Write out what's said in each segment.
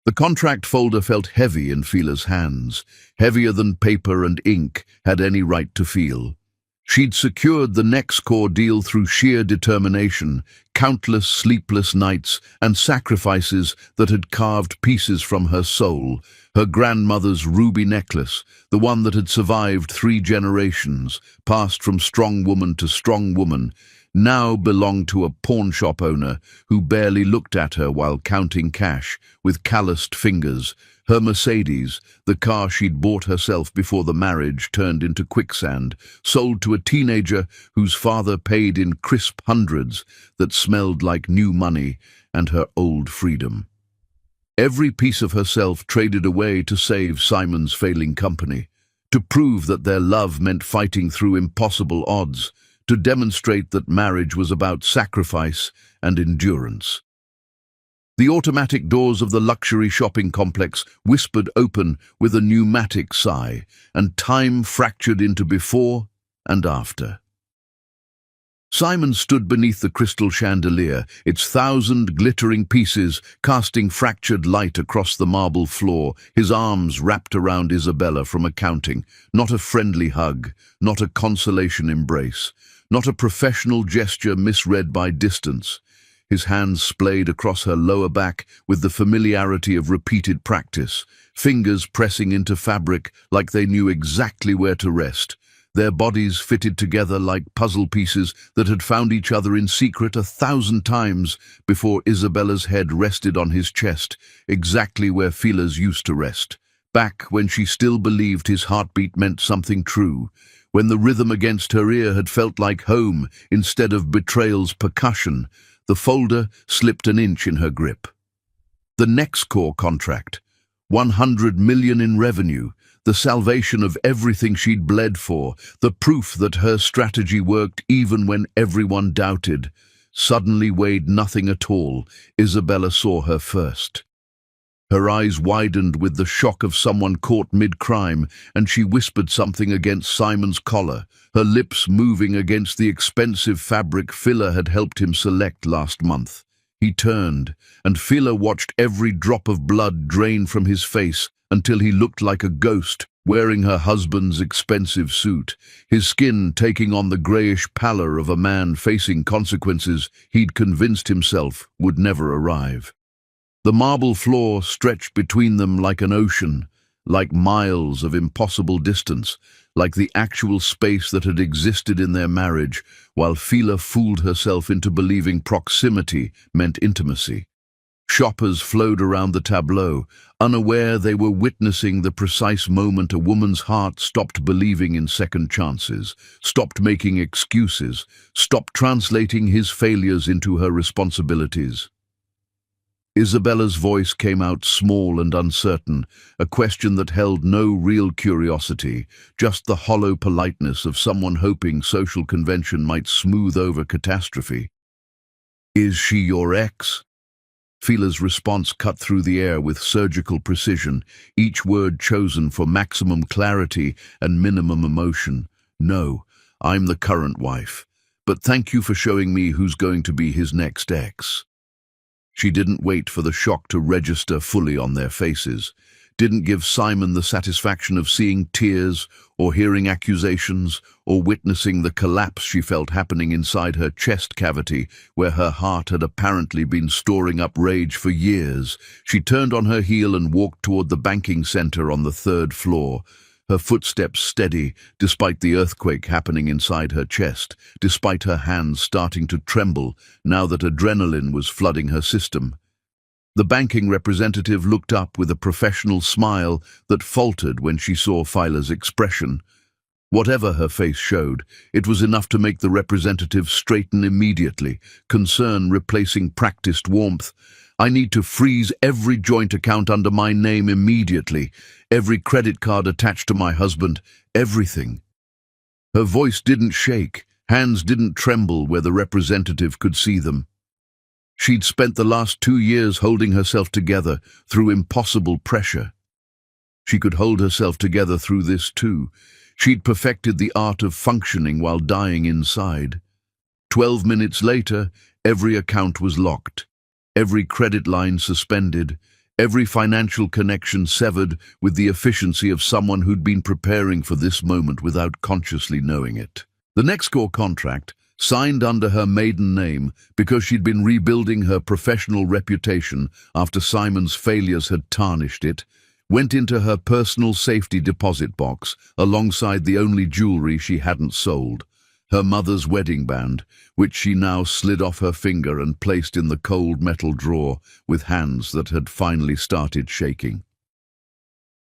The contract folder felt heavy in Fila's hands, heavier than paper and ink had any right to feel. She'd secured the next core deal through sheer determination, countless sleepless nights and sacrifices that had carved pieces from her soul. Her grandmother's ruby necklace, the one that had survived 3 generations, passed from strong woman to strong woman, now belonged to a pawnshop owner who barely looked at her while counting cash with calloused fingers. Her Mercedes, the car she'd bought herself before the marriage turned into quicksand, sold to a teenager whose father paid in crisp hundreds that smelled like new money and her old freedom. Every piece of herself traded away to save Simon's failing company, to prove that their love meant fighting through impossible odds, to demonstrate that marriage was about sacrifice and endurance. The automatic doors of the luxury shopping complex whispered open with a pneumatic sigh, and time fractured into before and after. Simon stood beneath the crystal chandelier, its 1,000 glittering pieces casting fractured light across the marble floor, his arms wrapped around Isabella from accounting, not a friendly hug, not a consolation embrace, not a professional gesture misread by distance. His hands splayed across her lower back with the familiarity of repeated practice, fingers pressing into fabric like they knew exactly where to rest, their bodies fitted together like puzzle pieces that had found each other in secret 1,000 times before Isabella's head rested on his chest, exactly where Fila's used to rest, back when she still believed his heartbeat meant something true, when the rhythm against her ear had felt like home instead of betrayal's percussion. The folder slipped an inch in her grip. The next core contract, 100 million in revenue, the salvation of everything she'd bled for, the proof that her strategy worked even when everyone doubted, suddenly weighed nothing at all. Isabella saw her first. Her eyes widened with the shock of someone caught mid-crime, and she whispered something against Simon's collar, her lips moving against the expensive fabric Fila had helped him select last month. He turned, and Fila watched every drop of blood drain from his face until he looked like a ghost, wearing her husband's expensive suit, his skin taking on the greyish pallor of a man facing consequences he'd convinced himself would never arrive. The marble floor stretched between them like an ocean, like miles of impossible distance, like the actual space that had existed in their marriage, while Fila fooled herself into believing proximity meant intimacy. Shoppers flowed around the tableau, unaware they were witnessing the precise moment a woman's heart stopped believing in second chances, stopped making excuses, stopped translating his failures into her responsibilities. Isabella's voice came out small and uncertain, a question that held no real curiosity, just the hollow politeness of someone hoping social convention might smooth over catastrophe. "Is she your ex?" Fila's response cut through the air with surgical precision, each word chosen for maximum clarity and minimum emotion. "No, I'm the current wife, but thank you for showing me who's going to be his next ex." She didn't wait for the shock to register fully on their faces, didn't give Simon the satisfaction of seeing tears or hearing accusations or witnessing the collapse she felt happening inside her chest cavity where her heart had apparently been storing up rage for years. She turned on her heel and walked toward the banking center on the 3rd floor, her footsteps steady despite the earthquake happening inside her chest, despite her hands starting to tremble now that adrenaline was flooding her system. The banking representative looked up with a professional smile that faltered when she saw Fila's expression. Whatever her face showed, it was enough to make the representative straighten immediately, concern replacing practiced warmth. "I need to freeze every joint account under my name immediately, every credit card attached to my husband, everything." Her voice didn't shake, hands didn't tremble where the representative could see them. She'd spent the last 2 years holding herself together through impossible pressure. She could hold herself together through this too. She'd perfected the art of functioning while dying inside. 12 minutes later, every account was locked. Every credit line suspended, every financial connection severed with the efficiency of someone who'd been preparing for this moment without consciously knowing it. The Nextcore contract, signed under her maiden name because she'd been rebuilding her professional reputation after Simon's failures had tarnished it, went into her personal safety deposit box alongside the only jewelry she hadn't sold, her mother's wedding band, which she now slid off her finger and placed in the cold metal drawer with hands that had finally started shaking.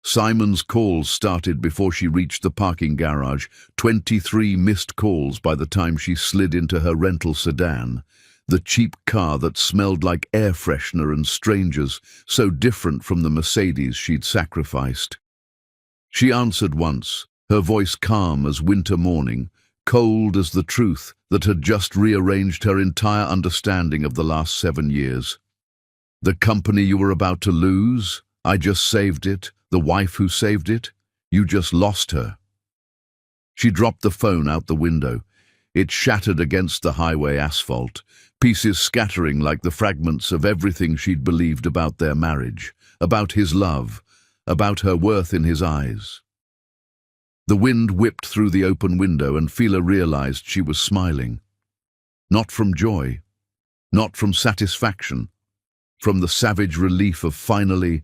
Simon's calls started before she reached the parking garage, 23 missed calls by the time she slid into her rental sedan, the cheap car that smelled like air freshener and strangers, so different from the Mercedes she'd sacrificed. She answered once, her voice calm as winter morning, cold as the truth that had just rearranged her entire understanding of the last 7 years. "The company you were about to lose? I just saved it. The wife who saved it? You just lost her." She dropped the phone out the window. It shattered against the highway asphalt, pieces scattering like the fragments of everything she'd believed about their marriage, about his love, about her worth in his eyes. The wind whipped through the open window and Fila realized she was smiling. Not from joy, not from satisfaction, from the savage relief of finally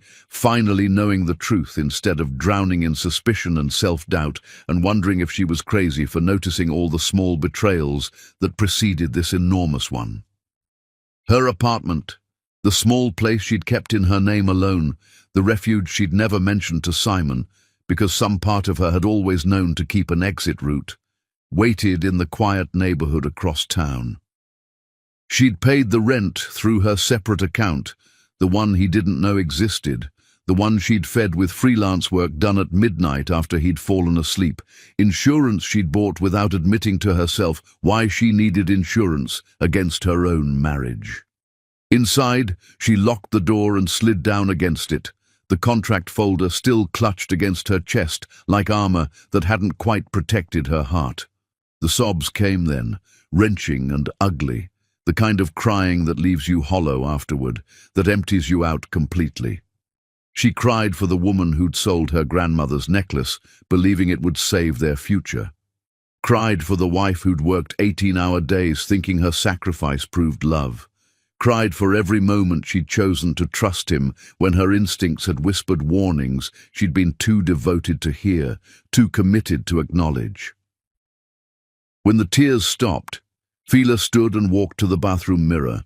knowing the truth instead of drowning in suspicion and self-doubt and wondering if she was crazy for noticing all the small betrayals that preceded this enormous one. Her apartment, the small place she'd kept in her name alone, the refuge she'd never mentioned to Simon, because some part of her had always known to keep an exit route, waited in the quiet neighborhood across town. She'd paid the rent through her separate account, the one he didn't know existed, the one she'd fed with freelance work done at midnight after he'd fallen asleep, insurance she'd bought without admitting to herself why she needed insurance against her own marriage. Inside, she locked the door and slid down against it, the contract folder still clutched against her chest like armor that hadn't quite protected her heart. The sobs came then, wrenching and ugly, the kind of crying that leaves you hollow afterward, that empties you out completely. She cried for the woman who'd sold her grandmother's necklace, believing it would save their future. Cried for the wife who'd worked 18-hour days thinking her sacrifice proved love. Cried for every moment she'd chosen to trust him when her instincts had whispered warnings she'd been too devoted to hear, too committed to acknowledge. When the tears stopped, Fila stood and walked to the bathroom mirror.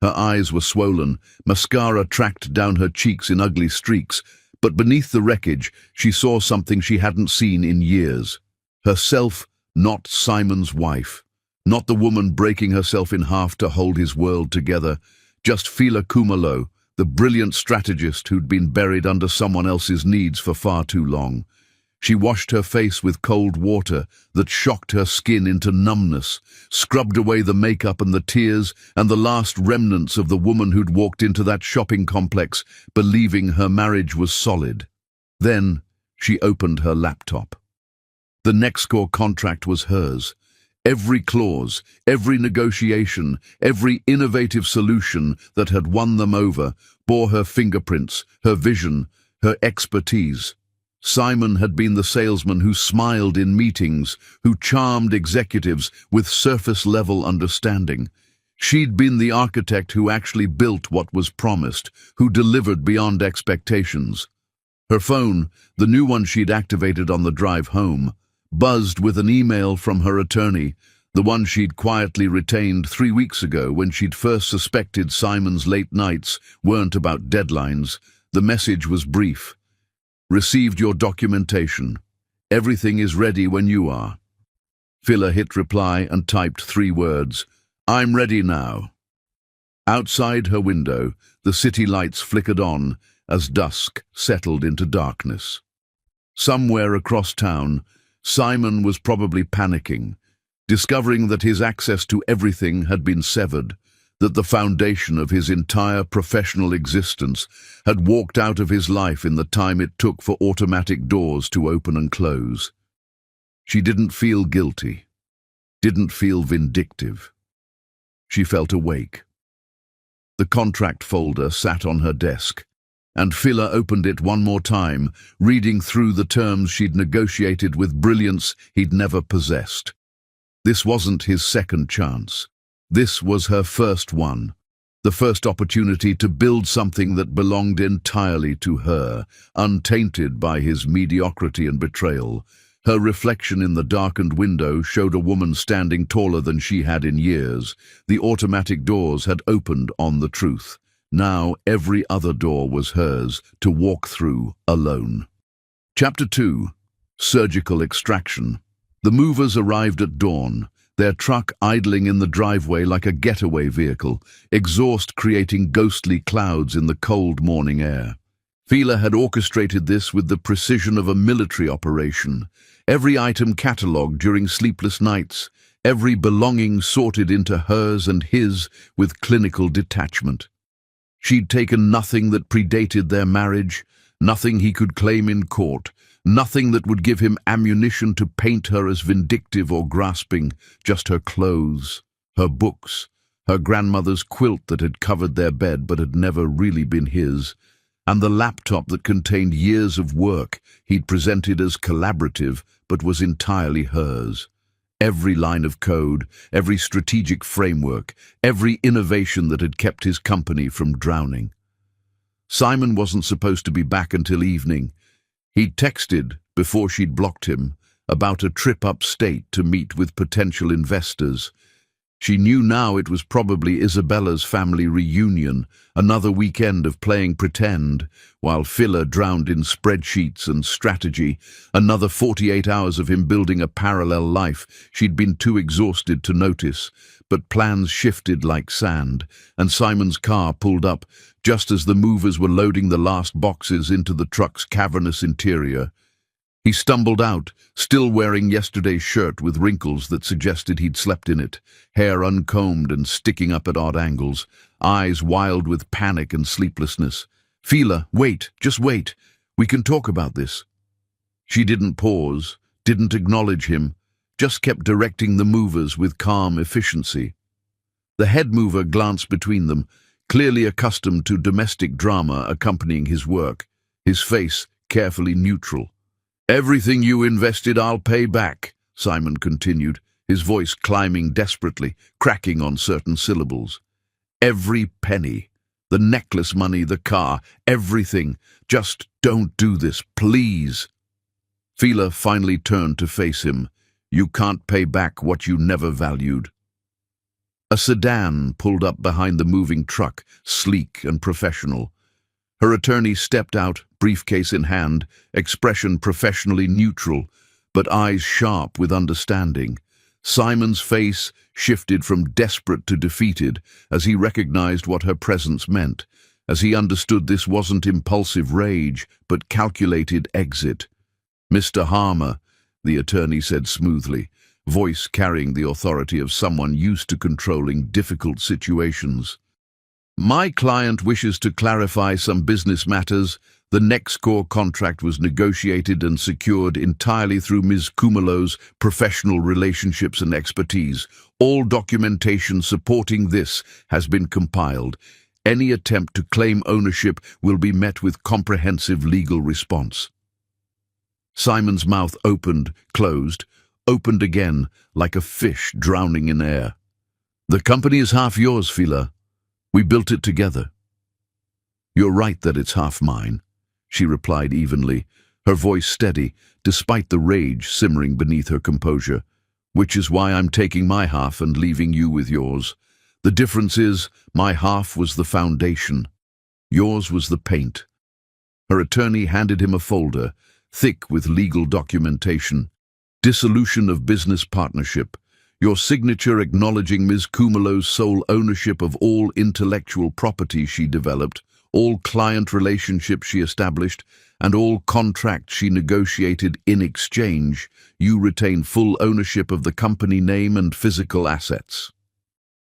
Her eyes were swollen, mascara tracked down her cheeks in ugly streaks, but beneath the wreckage she saw something she hadn't seen in years. Herself, not Simon's wife. Not the woman breaking herself in half to hold his world together, just Fila Kumalo, the brilliant strategist who'd been buried under someone else's needs for far too long. She washed her face with cold water that shocked her skin into numbness, scrubbed away the makeup and the tears and the last remnants of the woman who'd walked into that shopping complex believing her marriage was solid. Then she opened her laptop. The Nextcore contract was hers. Every clause, every negotiation, every innovative solution that had won them over bore her fingerprints, her vision, her expertise. Simon had been the salesman who smiled in meetings, who charmed executives with surface-level understanding. She'd been the architect who actually built what was promised, who delivered beyond expectations. Her phone, the new one she'd activated on the drive home, buzzed with an email from her attorney, the one she'd quietly retained 3 weeks ago when she'd first suspected Simon's late nights weren't about deadlines. The message was brief. "Received your documentation. Everything is ready when you are." Fila hit reply and typed 3 words. "I'm ready now." Outside her window, the city lights flickered on as dusk settled into darkness. Somewhere across town, Simon was probably panicking, discovering that his access to everything had been severed, that the foundation of his entire professional existence had walked out of his life in the time it took for automatic doors to open and close. She didn't feel guilty, didn't feel vindictive. She felt awake. The contract folder sat on her desk, And Phila opened it one more time, reading through the terms she'd negotiated with brilliance he'd never possessed. This wasn't his second chance. This was her first one. The first opportunity to build something that belonged entirely to her, untainted by his mediocrity and betrayal. Her reflection in the darkened window showed a woman standing taller than she had in years. The automatic doors had opened on the truth. Now every other door was hers to walk through alone. Chapter 2. Surgical Extraction. The movers arrived at dawn, their truck idling in the driveway like a getaway vehicle, exhaust creating ghostly clouds in the cold morning air. Phila had orchestrated this with the precision of a military operation. Every item catalogued during sleepless nights, every belonging sorted into hers and his with clinical detachment. She'd taken nothing that predated their marriage, nothing he could claim in court, nothing that would give him ammunition to paint her as vindictive or grasping, just her clothes, her books, her grandmother's quilt that had covered their bed but had never really been his, and the laptop that contained years of work he'd presented as collaborative but was entirely hers. Every line of code, every strategic framework, every innovation that had kept his company from drowning. Simon wasn't supposed to be back until evening. He'd texted, before she'd blocked him, about a trip upstate to meet with potential investors. She knew now it was probably Isabella's family reunion, another weekend of playing pretend, while Phila drowned in spreadsheets and strategy, another 48 hours of him building a parallel life she'd been too exhausted to notice. But plans shifted like sand, and Simon's car pulled up just as the movers were loading the last boxes into the truck's cavernous interior. He stumbled out, still wearing yesterday's shirt with wrinkles that suggested he'd slept in it, hair uncombed and sticking up at odd angles, eyes wild with panic and sleeplessness. "Phila, wait, just wait. We can talk about this." She didn't pause, didn't acknowledge him, just kept directing the movers with calm efficiency. The head mover glanced between them, clearly accustomed to domestic drama accompanying his work, his face carefully neutral. "Everything you invested I'll pay back," Simon continued, his voice climbing desperately, cracking on certain syllables. "Every penny. The necklace money, the car, everything. Just don't do this, please." Phila finally turned to face him. "You can't pay back what you never valued." A sedan pulled up behind the moving truck, sleek and professional. Her attorney stepped out, briefcase in hand, expression professionally neutral, but eyes sharp with understanding. Simon's face shifted from desperate to defeated as he recognized what her presence meant, as he understood this wasn't impulsive rage, but calculated exit. "Mr. Harmer," the attorney said smoothly, voice carrying the authority of someone used to controlling difficult situations. "My client wishes to clarify some business matters. The next core contract was negotiated and secured entirely through Ms. Kumalo's professional relationships and expertise. All documentation supporting this has been compiled. Any attempt to claim ownership will be met with comprehensive legal response." Simon's mouth opened, closed, opened again, like a fish drowning in air. "The company is half yours, Phila. We built it together." "You're right that it's half mine," she replied evenly, her voice steady, despite the rage simmering beneath her composure. "Which is why I'm taking my half and leaving you with yours. The difference is, my half was the foundation. Yours was the paint." Her attorney handed him a folder, thick with legal documentation. "Dissolution of business partnership. Your signature acknowledging Ms. Kumalo's sole ownership of all intellectual property she developed, all client relationships she established, and all contracts she negotiated in exchange. You retain full ownership of the company name and physical assets."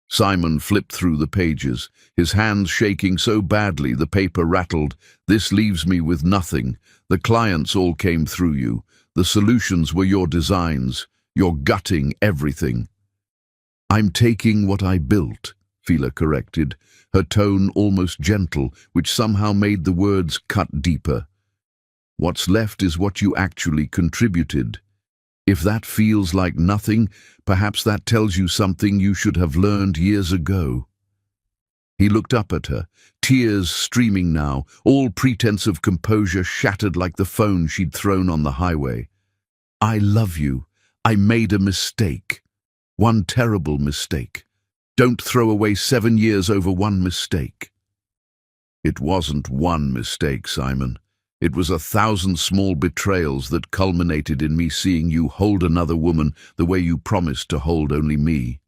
Simon flipped through the pages, his hands shaking so badly the paper rattled. "This leaves me with nothing. The clients all came through you. The solutions were your designs. You're gutting everything." "I'm taking what I built," Fila corrected, her tone almost gentle, which somehow made the words cut deeper. What's left is what you actually contributed. If that feels like nothing, perhaps that tells you something you should have learned years ago. He looked up at her, tears streaming now, all pretense of composure shattered like the phone she'd thrown on the highway. I love you. I made a mistake. One terrible mistake. Don't throw away 7 years over one mistake. It wasn't one mistake, Simon. It was 1,000 small betrayals that culminated in me seeing you hold another woman the way you promised to hold only me.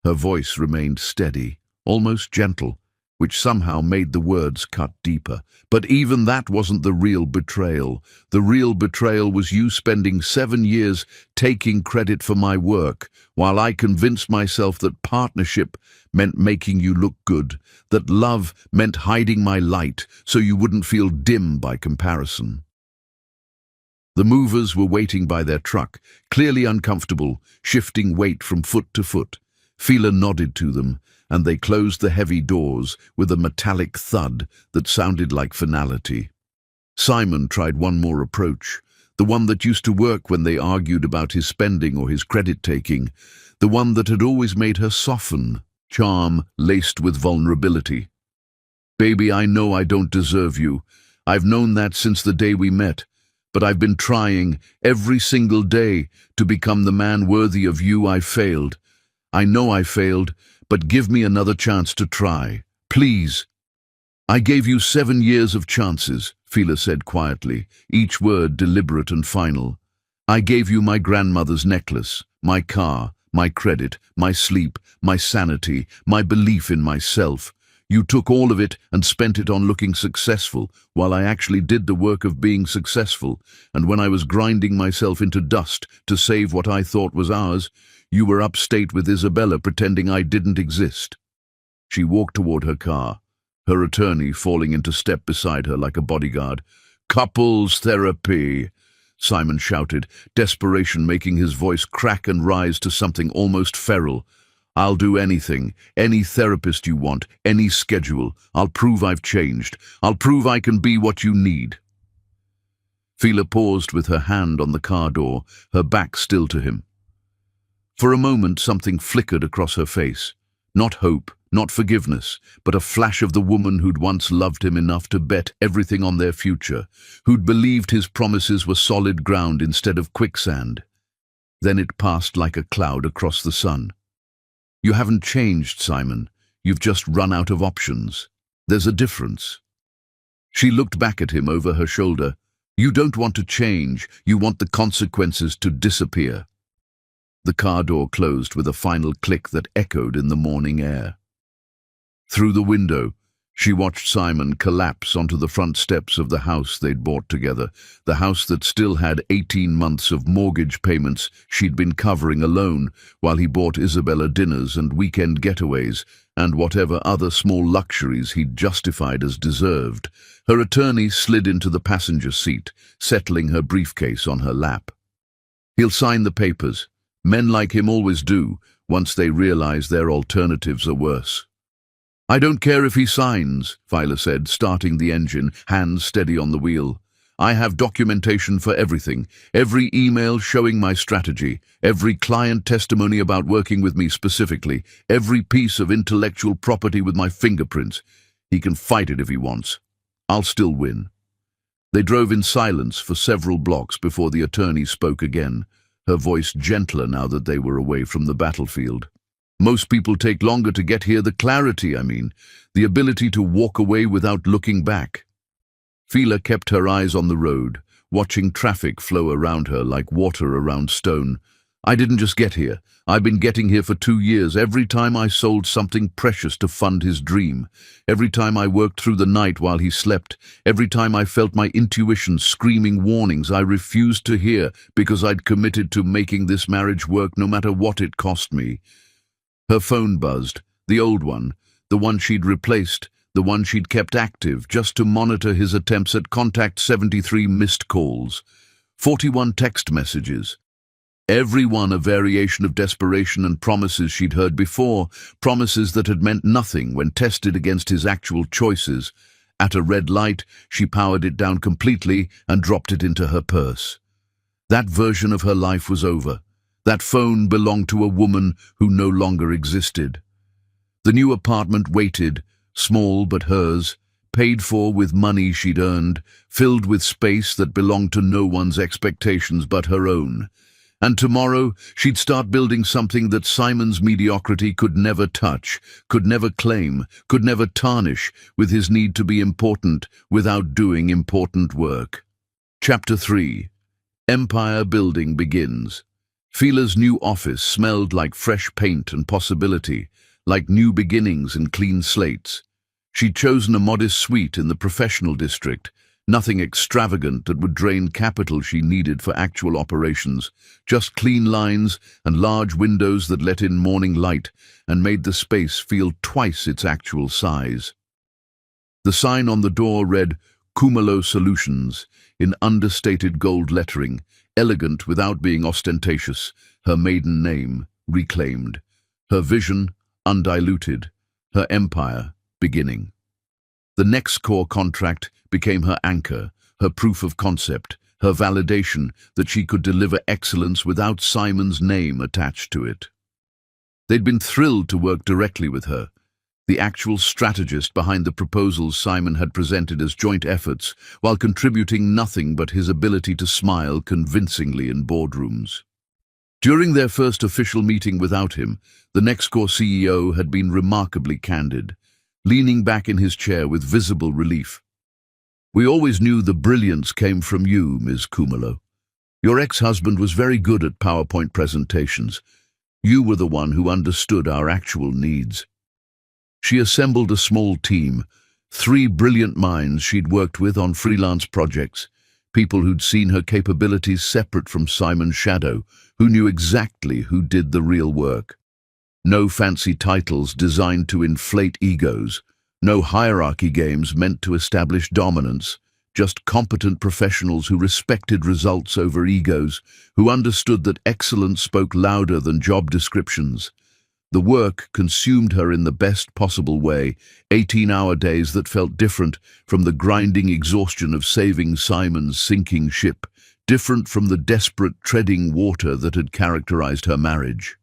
Her voice remained steady, almost gentle, which somehow made the words cut deeper. But even that wasn't the real betrayal. The real betrayal was you spending 7 years taking credit for my work, while I convinced myself that partnership meant making you look good, that love meant hiding my light so you wouldn't feel dim by comparison. The movers were waiting by their truck, clearly uncomfortable, shifting weight from foot to foot. Fila nodded to them, and they closed the heavy doors with a metallic thud that sounded like finality. Simon tried one more approach, the one that used to work when they argued about his spending or his credit-taking, the one that had always made her soften, charm laced with vulnerability. Baby, I know I don't deserve you. I've known that since the day we met, but I've been trying every single day to become the man worthy of you. I failed. I know I failed, but give me another chance to try. Please. I gave you 7 years of chances, Fila said quietly, each word deliberate and final. I gave you my grandmother's necklace, my car, my credit, my sleep, my sanity, my belief in myself. You took all of it and spent it on looking successful, while I actually did the work of being successful, and when I was grinding myself into dust to save what I thought was ours, you were upstate with Isabella pretending I didn't exist. She walked toward her car, her attorney falling into step beside her like a bodyguard. Couples therapy, Simon shouted, desperation making his voice crack and rise to something almost feral. I'll do anything, any therapist you want, any schedule. I'll prove I've changed. I'll prove I can be what you need. Fila paused with her hand on the car door, her back still to him. For a moment something flickered across her face. Not hope, not forgiveness, but a flash of the woman who'd once loved him enough to bet everything on their future, who'd believed his promises were solid ground instead of quicksand. Then it passed like a cloud across the sun. You haven't changed, Simon. You've just run out of options. There's a difference. She looked back at him over her shoulder. You don't want to change. You want the consequences to disappear. The car door closed with a final click that echoed in the morning air. Through the window, she watched Simon collapse onto the front steps of the house they'd bought together, the house that still had 18 months of mortgage payments she'd been covering alone while he bought Isabella dinners and weekend getaways and whatever other small luxuries he'd justified as deserved. Her attorney slid into the passenger seat, settling her briefcase on her lap. He'll sign the papers. Men like him always do, once they realize their alternatives are worse. I don't care if he signs, Fila said, starting the engine, hands steady on the wheel. I have documentation for everything, every email showing my strategy, every client testimony about working with me specifically, every piece of intellectual property with my fingerprints. He can fight it if he wants. I'll still win. They drove in silence for several blocks before the attorney spoke again, her voice gentler now that they were away from the battlefield. Most people take longer to get here, the ability to walk away without looking back. Fila kept her eyes on the road, watching traffic flow around her like water around stone. I didn't just get here. I've been getting here for 2 years, every time I sold something precious to fund his dream, every time I worked through the night while he slept, every time I felt my intuition screaming warnings I refused to hear because I'd committed to making this marriage work no matter what it cost me. Her phone buzzed, the old one, the one she'd replaced, the one she'd kept active just to monitor his attempts at contact. 73 missed calls, 41 text messages. Every one a variation of desperation and promises she'd heard before, promises that had meant nothing when tested against his actual choices. At a red light, she powered it down completely and dropped it into her purse. That version of her life was over. That phone belonged to a woman who no longer existed. The new apartment waited, small but hers, paid for with money she'd earned, filled with space that belonged to no one's expectations but her own. And tomorrow, she'd start building something that Simon's mediocrity could never touch, could never claim, could never tarnish with his need to be important without doing important work. Chapter 3. Empire building begins. Fila's new office smelled like fresh paint and possibility, like new beginnings and clean slates. She'd chosen a modest suite in the professional district, nothing extravagant that would drain capital she needed for actual operations, just clean lines and large windows that let in morning light and made the space feel twice its actual size. The sign on the door read, "Kumalo Solutions," in understated gold lettering, elegant without being ostentatious, her maiden name reclaimed, her vision undiluted, her empire beginning. The next core contract became her anchor, her proof of concept, her validation that she could deliver excellence without Simon's name attached to it. They'd been thrilled to work directly with her, the actual strategist behind the proposals Simon had presented as joint efforts, while contributing nothing but his ability to smile convincingly in boardrooms. During their first official meeting without him, the Nextcore CEO had been remarkably candid, leaning back in his chair with visible relief. "We always knew the brilliance came from you, Ms. Kumalo. Your ex-husband was very good at PowerPoint presentations. You were the one who understood our actual needs." She assembled a small team, 3 brilliant minds she'd worked with on freelance projects, people who'd seen her capabilities separate from Simon's shadow, who knew exactly who did the real work. No fancy titles designed to inflate egos, no hierarchy games meant to establish dominance, just competent professionals who respected results over egos, who understood that excellence spoke louder than job descriptions. The work consumed her in the best possible way, 18-hour days that felt different from the grinding exhaustion of saving Simon's sinking ship, different from the desperate treading water that had characterized her marriage.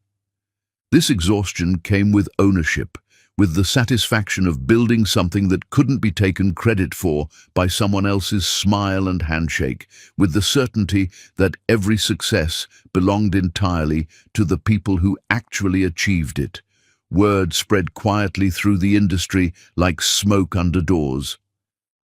This exhaustion came with ownership, with the satisfaction of building something that couldn't be taken credit for by someone else's smile and handshake, with the certainty that every success belonged entirely to the people who actually achieved it. Word spread quietly through the industry like smoke under doors.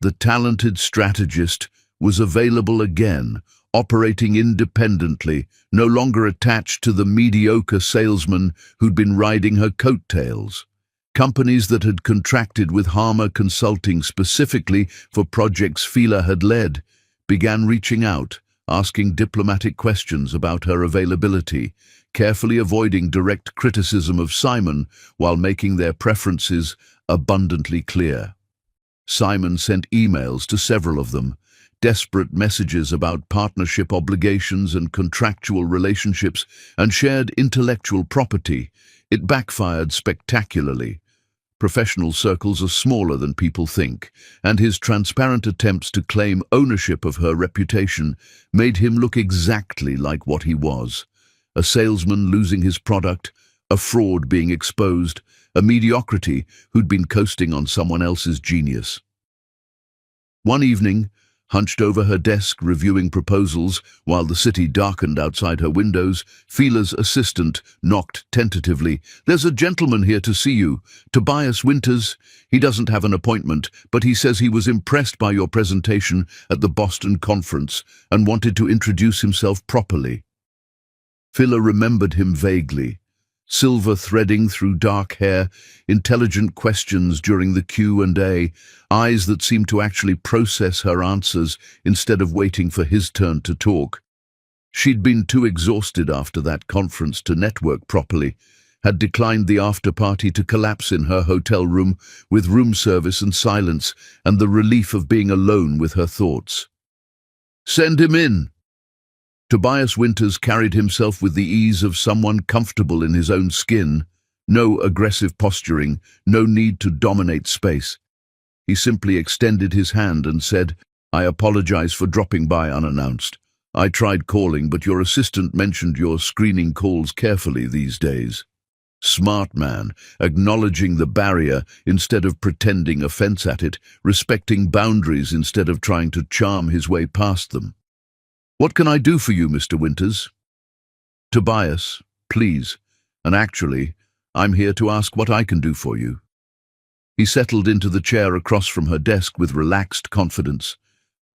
The talented strategist was available again, operating independently, no longer attached to the mediocre salesman who'd been riding her coattails. Companies that had contracted with Harmer Consulting specifically for projects Fila had led began reaching out, asking diplomatic questions about her availability, carefully avoiding direct criticism of Simon while making their preferences abundantly clear. Simon sent emails to several of them, desperate messages about partnership obligations and contractual relationships and shared intellectual property. It backfired spectacularly. Professional circles are smaller than people think, and his transparent attempts to claim ownership of her reputation made him look exactly like what he was: a salesman losing his product, a fraud being exposed, a mediocrity who'd been coasting on someone else's genius. One evening, hunched over her desk reviewing proposals while the city darkened outside her windows, Fila's assistant knocked tentatively. "There's a gentleman here to see you, Tobias Winters. He doesn't have an appointment, but he says he was impressed by your presentation at the Boston conference and wanted to introduce himself properly." Fila remembered him vaguely. Silver threading through dark hair, intelligent questions during the Q&A, eyes that seemed to actually process her answers instead of waiting for his turn to talk. She'd been too exhausted after that conference to network properly, had declined the after-party to collapse in her hotel room with room service and silence and the relief of being alone with her thoughts. "Send him in." Tobias Winters carried himself with the ease of someone comfortable in his own skin. No aggressive posturing, no need to dominate space. He simply extended his hand and said, "I apologize for dropping by unannounced. I tried calling, but your assistant mentioned you're screening calls carefully these days." Smart man, acknowledging the barrier instead of pretending offense at it, respecting boundaries instead of trying to charm his way past them. "What can I do for you, Mr. Winters?" "Tobias, please. And actually, I'm here to ask what I can do for you." He settled into the chair across from her desk with relaxed confidence.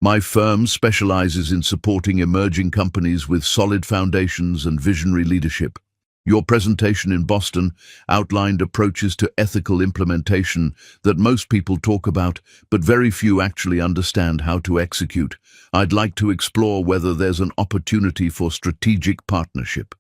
"My firm specializes in supporting emerging companies with solid foundations and visionary leadership. Your presentation in Boston outlined approaches to ethical implementation that most people talk about, but very few actually understand how to execute. I'd like to explore whether there's an opportunity for strategic partnership."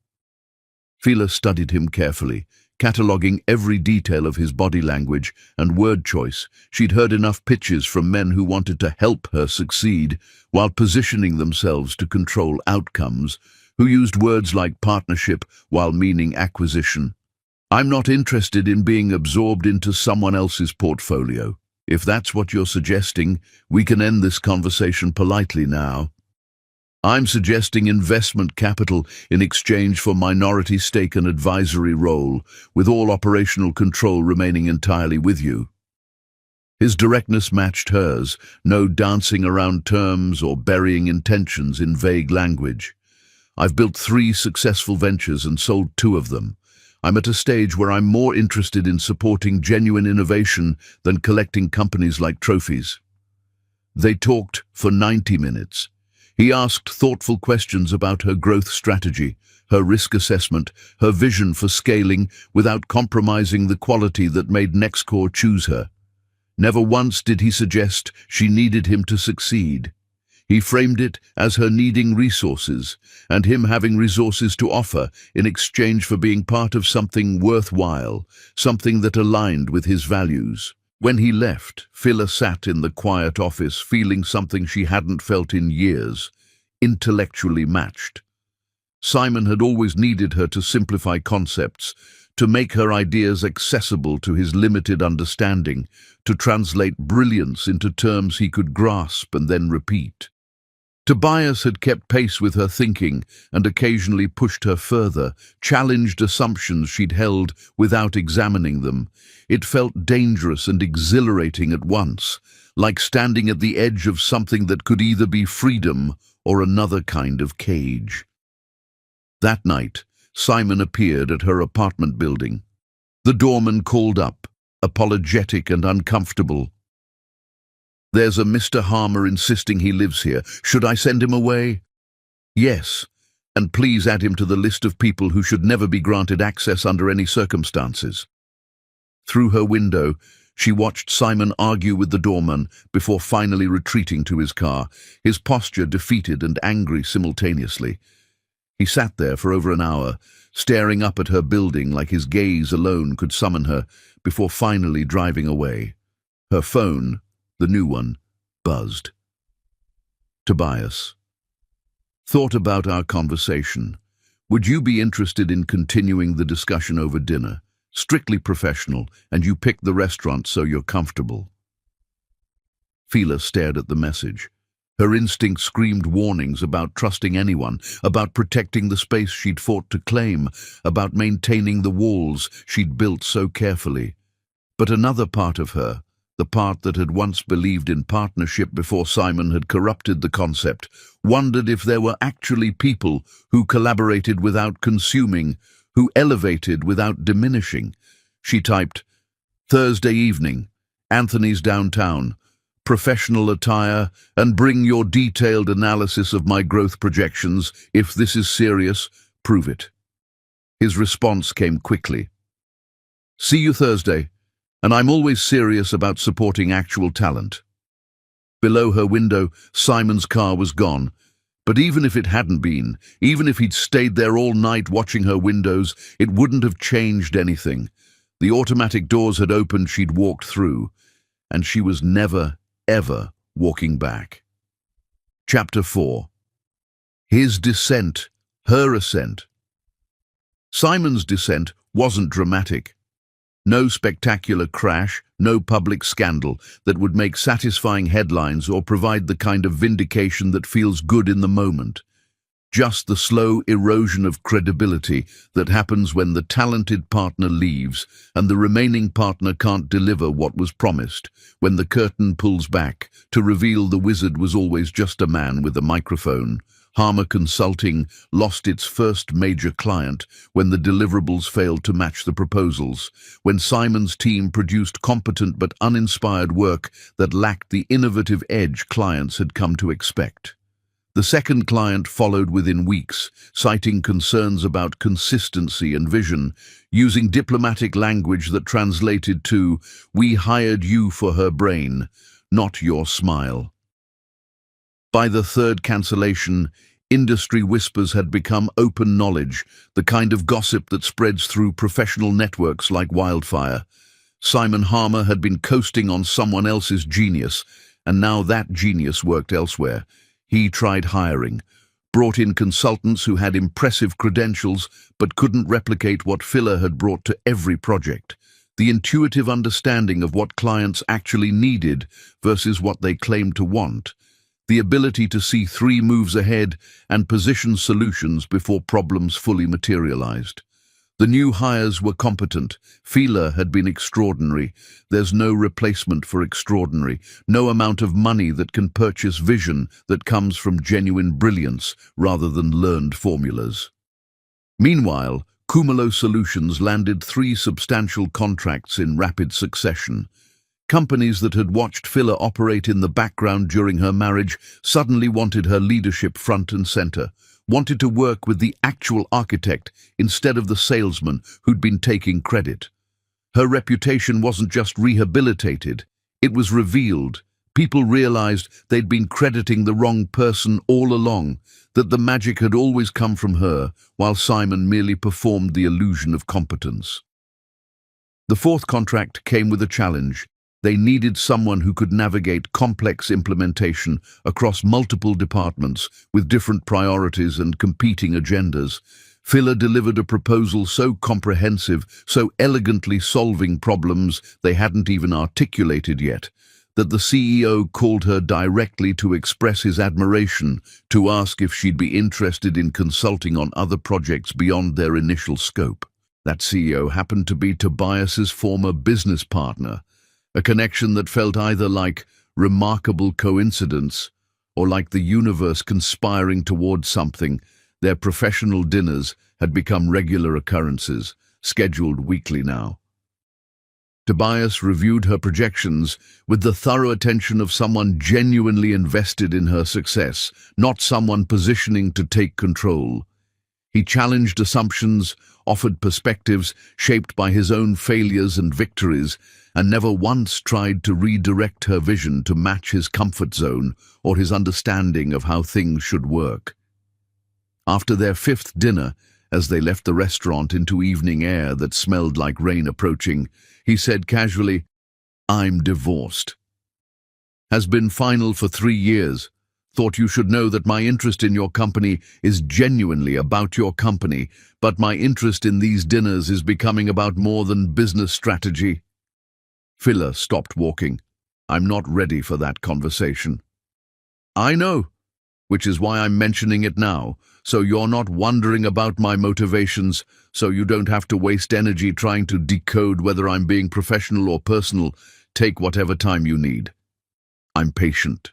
Fila studied him carefully, cataloguing every detail of his body language and word choice. She'd heard enough pitches from men who wanted to help her succeed while positioning themselves to control outcomes, who used words like partnership while meaning acquisition. "I'm not interested in being absorbed into someone else's portfolio. If that's what you're suggesting, we can end this conversation politely now. I'm suggesting investment capital in exchange for minority stake and advisory role, with all operational control remaining entirely with you." His directness matched hers, no dancing around terms or burying intentions in vague language. "I've built 3 successful ventures and sold 2 of them. I'm at a stage where I'm more interested in supporting genuine innovation than collecting companies like trophies." They talked for 90 minutes. He asked thoughtful questions about her growth strategy, her risk assessment, her vision for scaling without compromising the quality that made Nextcore choose her. Never once did he suggest she needed him to succeed. He framed it as her needing resources, and him having resources to offer in exchange for being part of something worthwhile, something that aligned with his values. When he left, Fila sat in the quiet office feeling something she hadn't felt in years, intellectually matched. Simon had always needed her to simplify concepts, to make her ideas accessible to his limited understanding, to translate brilliance into terms he could grasp and then repeat. Tobias had kept pace with her thinking and occasionally pushed her further, challenged assumptions she'd held without examining them. It felt dangerous and exhilarating at once, like standing at the edge of something that could either be freedom or another kind of cage. That night, Simon appeared at her apartment building. The doorman called up, apologetic and uncomfortable. "There's a Mr. Harmer insisting he lives here. Should I send him away?" "Yes, and please add him to the list of people who should never be granted access under any circumstances." Through her window, she watched Simon argue with the doorman before finally retreating to his car, his posture defeated and angry simultaneously. He sat there for over an hour, staring up at her building like his gaze alone could summon her, before finally driving away. Her phone, the new one, buzzed. "Tobias. Thought about our conversation. Would you be interested in continuing the discussion over dinner? Strictly professional, and you pick the restaurant so you're comfortable." Fila stared at the message. Her instinct screamed warnings about trusting anyone, about protecting the space she'd fought to claim, about maintaining the walls she'd built so carefully. But another part of her, the part that had once believed in partnership before Simon had corrupted the concept, wondered if there were actually people who collaborated without consuming, who elevated without diminishing. She typed, "Thursday evening, Anthony's downtown, professional attire, and bring your detailed analysis of my growth projections. If this is serious, prove it." His response came quickly. "See you Thursday, and I'm always serious about supporting actual talent." Below her window, Simon's car was gone. But even if it hadn't been, even if he'd stayed there all night watching her windows, it wouldn't have changed anything. The automatic doors had opened she'd walked through, and she was never, ever walking back. Chapter 4. His descent, her ascent. Simon's descent wasn't dramatic. No spectacular crash, no public scandal that would make satisfying headlines or provide the kind of vindication that feels good in the moment. Just the slow erosion of credibility that happens when the talented partner leaves and the remaining partner can't deliver what was promised, when the curtain pulls back to reveal the wizard was always just a man with a microphone. Harmer Consulting lost its first major client when the deliverables failed to match the proposals, when Simon's team produced competent but uninspired work that lacked the innovative edge clients had come to expect. The second client followed within weeks, citing concerns about consistency and vision, using diplomatic language that translated to, "We hired you for her brain, not your smile." By the third cancellation, industry whispers had become open knowledge, the kind of gossip that spreads through professional networks like wildfire. Simon Harmer had been coasting on someone else's genius, and now that genius worked elsewhere. He tried hiring, brought in consultants who had impressive credentials but couldn't replicate what Filler had brought to every project. The intuitive understanding of what clients actually needed versus what they claimed to want. The ability to see 3 moves ahead and position solutions before problems fully materialized. The new hires were competent. Filler had been extraordinary. There's no replacement for extraordinary, no amount of money that can purchase vision that comes from genuine brilliance rather than learned formulas. Meanwhile, Cumulo Solutions landed 3 substantial contracts in rapid succession. Companies that had watched Filler operate in the background during her marriage suddenly wanted her leadership front and center, wanted to work with the actual architect instead of the salesman who'd been taking credit. Her reputation wasn't just rehabilitated, it was revealed. People realized they'd been crediting the wrong person all along, that the magic had always come from her, while Simon merely performed the illusion of competence. The fourth contract came with a challenge. They needed someone who could navigate complex implementation across multiple departments with different priorities and competing agendas. Filler delivered a proposal so comprehensive, so elegantly solving problems they hadn't even articulated yet, that the CEO called her directly to express his admiration, to ask if she'd be interested in consulting on other projects beyond their initial scope. That CEO happened to be Tobias's former business partner, a connection that felt either like remarkable coincidence or like the universe conspiring towards something. Their professional dinners had become regular occurrences, scheduled weekly now. Tobias reviewed her projections with the thorough attention of someone genuinely invested in her success, not someone positioning to take control. He challenged assumptions, offered perspectives shaped by his own failures and victories, and never once tried to redirect her vision to match his comfort zone or his understanding of how things should work. After their 5th dinner, as they left the restaurant into evening air that smelled like rain approaching, he said casually, "I'm divorced. Has been final for 3 years. Thought you should know that my interest in your company is genuinely about your company, but my interest in these dinners is becoming about more than business strategy." Filler stopped walking. "I'm not ready for that conversation." "I know, which is why I'm mentioning it now, so you're not wondering about my motivations, so you don't have to waste energy trying to decode whether I'm being professional or personal. Take whatever time you need. I'm patient."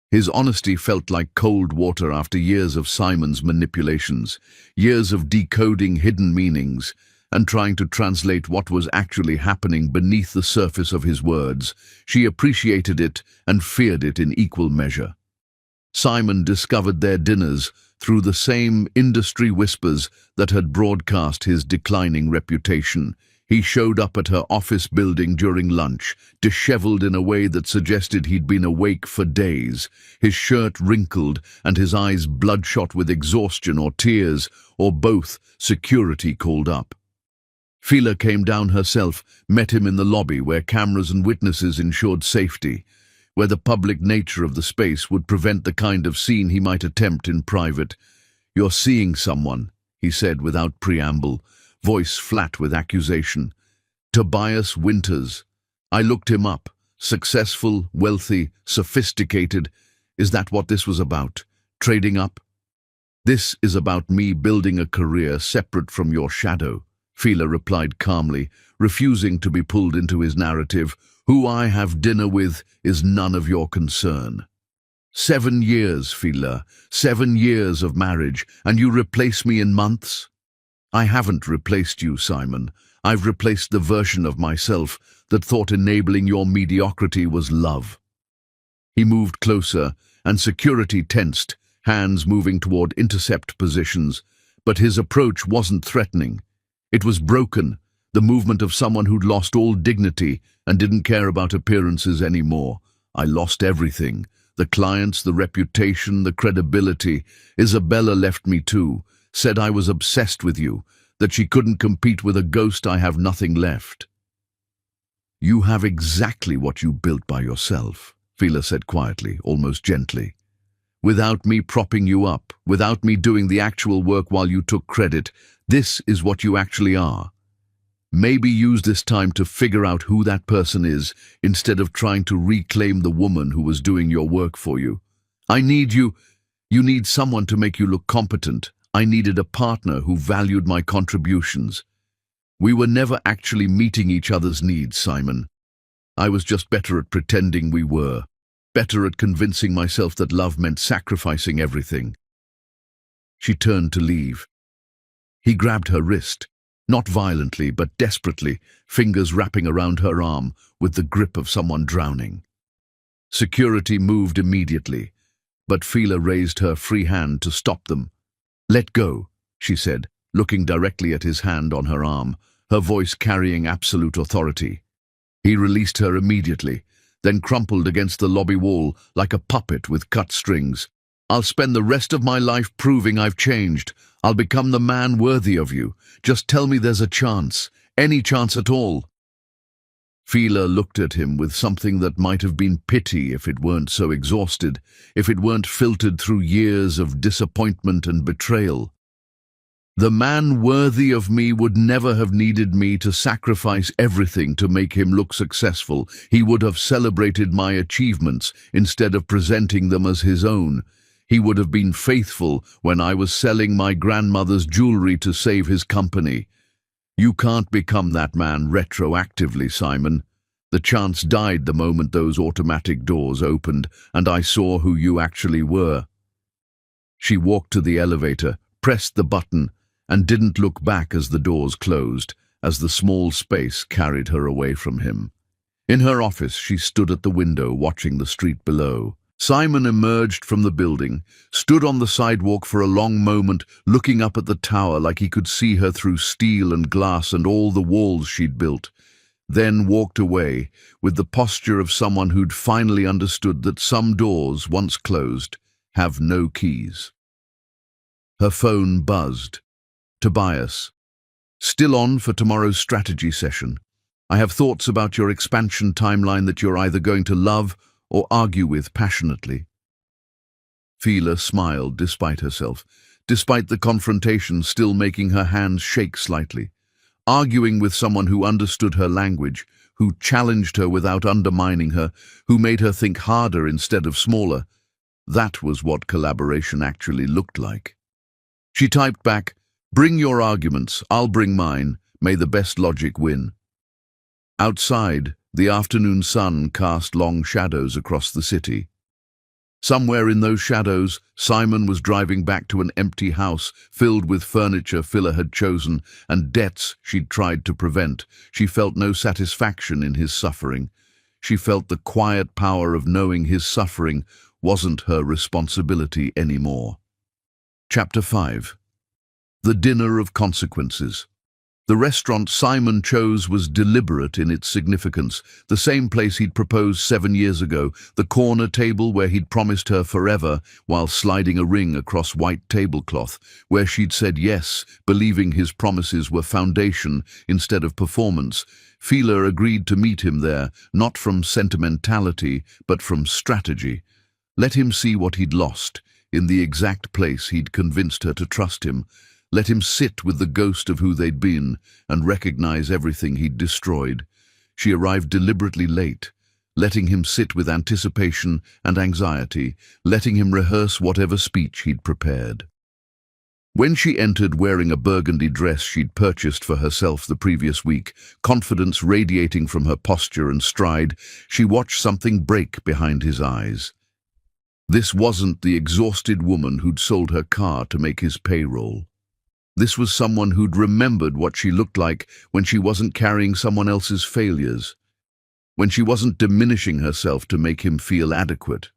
His honesty felt like cold water after years of Simon's manipulations, years of decoding hidden meanings, and trying to translate what was actually happening beneath the surface of his words. She appreciated it and feared it in equal measure. Simon discovered their dinners through the same industry whispers that had broadcast his declining reputation. He showed up at her office building during lunch, disheveled in a way that suggested he'd been awake for days, his shirt wrinkled and his eyes bloodshot with exhaustion or tears, or both. Security called up. Filler came down herself, met him in the lobby where cameras and witnesses ensured safety. where the public nature of the space would prevent the kind of scene he might attempt in private. "You're seeing someone," he said without preamble, voice flat with accusation. "Tobias Winters. I looked him up. Successful, wealthy, sophisticated. Is that what this was about? Trading up?" "This is about me building a career separate from your shadow," Fila replied calmly, refusing to be pulled into his narrative. "Who I have dinner with is none of your concern." 7 years, Fila, 7 years of marriage, and you replace me in months? "I haven't replaced you, Simon. I've replaced the version of myself that thought enabling your mediocrity was love." He moved closer, and security tensed, hands moving toward intercept positions, but his approach wasn't threatening. It was broken, the movement of someone who'd lost all dignity and didn't care about appearances anymore. "I lost everything. The clients, the reputation, the credibility. Isabella left me too, said I was obsessed with you, that she couldn't compete with a ghost. I have nothing left." "You have exactly what you built by yourself," Fila said quietly, almost gently. "Without me propping you up, without me doing the actual work while you took credit, this is what you actually are. Maybe use this time to figure out who that person is, instead of trying to reclaim the woman who was doing your work for you. I need you. You need someone to make you look competent. I needed a partner who valued my contributions. We were never actually meeting each other's needs, Simon. I was just better at pretending we were, better at convincing myself that love meant sacrificing everything." She turned to leave. He grabbed her wrist, not violently but desperately, fingers wrapping around her arm with the grip of someone drowning. Security moved immediately, but Fila raised her free hand to stop them. "Let go," she said, looking directly at his hand on her arm, her voice carrying absolute authority. He released her immediately, then crumpled against the lobby wall like a puppet with cut strings. "I'll spend the rest of my life proving I've changed. I'll become the man worthy of you. Just tell me there's a chance, any chance at all." Fila looked at him with something that might have been pity if it weren't so exhausted, if it weren't filtered through years of disappointment and betrayal. "The man worthy of me would never have needed me to sacrifice everything to make him look successful. He would have celebrated my achievements instead of presenting them as his own. He would have been faithful when I was selling my grandmother's jewelry to save his company. You can't become that man retroactively, Simon. The chance died the moment those automatic doors opened, and I saw who you actually were." She walked to the elevator, pressed the button, and didn't look back as the doors closed, as the small space carried her away from him. In her office, she stood at the window watching the street below. Simon emerged from the building, stood on the sidewalk for a long moment, looking up at the tower like he could see her through steel and glass and all the walls she'd built, then walked away with the posture of someone who'd finally understood that some doors, once closed, have no keys. Her phone buzzed. "Tobias. Still on for tomorrow's strategy session. I have thoughts about your expansion timeline that you're either going to love or argue with passionately." Fila smiled despite herself, despite the confrontation still making her hands shake slightly. Arguing with someone who understood her language, who challenged her without undermining her, who made her think harder instead of smaller. That was what collaboration actually looked like. She typed back, "Bring your arguments, I'll bring mine. May the best logic win." Outside, the afternoon sun cast long shadows across the city. Somewhere in those shadows, Simon was driving back to an empty house filled with furniture Fila had chosen and debts she'd tried to prevent. She felt no satisfaction in his suffering. She felt the quiet power of knowing his suffering wasn't her responsibility anymore. Chapter 5. The Dinner of Consequences. The restaurant Simon chose was deliberate in its significance, the same place he'd proposed 7 years ago, the corner table where he'd promised her forever while sliding a ring across white tablecloth, where she'd said yes, believing his promises were foundation instead of performance, Fila agreed to meet him there, not from sentimentality, but from strategy. Let him see what he'd lost, in the exact place he'd convinced her to trust him. Let him sit with the ghost of who they'd been and recognize everything he'd destroyed. She arrived deliberately late, letting him sit with anticipation and anxiety, letting him rehearse whatever speech he'd prepared. When she entered wearing a burgundy dress she'd purchased for herself the previous week, confidence radiating from her posture and stride, she watched something break behind his eyes. This wasn't the exhausted woman who'd sold her car to make his payroll. This was someone who'd remembered what she looked like when she wasn't carrying someone else's failures, when she wasn't diminishing herself to make him feel adequate.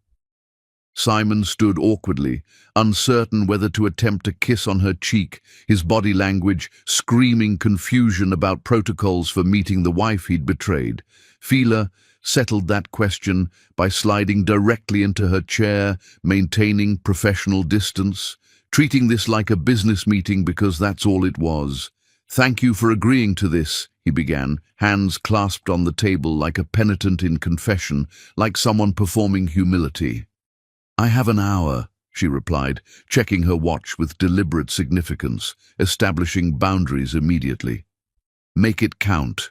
Simon stood awkwardly, uncertain whether to attempt a kiss on her cheek, his body language screaming confusion about protocols for meeting the wife he'd betrayed. Fila settled that question by sliding directly into her chair, maintaining professional distance, treating this like a business meeting because that's all it was. "Thank you for agreeing to this," he began, hands clasped on the table like a penitent in confession, like someone performing humility. "I have an hour," she replied, checking her watch with deliberate significance, establishing boundaries immediately. "Make it count."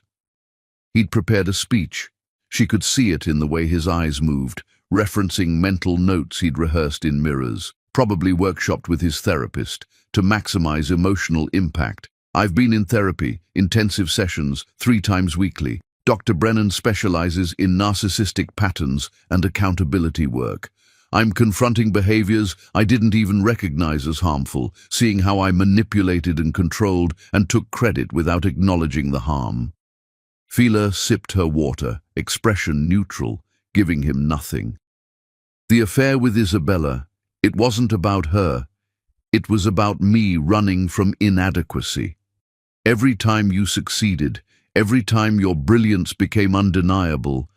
He'd prepared a speech. She could see it in the way his eyes moved, referencing mental notes he'd rehearsed in mirrors, probably workshopped with his therapist, to maximize emotional impact. "I've been in therapy, intensive sessions, 3 times weekly. Dr. Brennan specializes in narcissistic patterns and accountability work. I'm confronting behaviors I didn't even recognize as harmful, seeing how I manipulated and controlled and took credit without acknowledging the harm." Fila sipped her water, expression neutral, giving him nothing. "The affair with Isabella, it wasn't about her. It was about me running from inadequacy. Every time you succeeded, every time your brilliance became undeniable,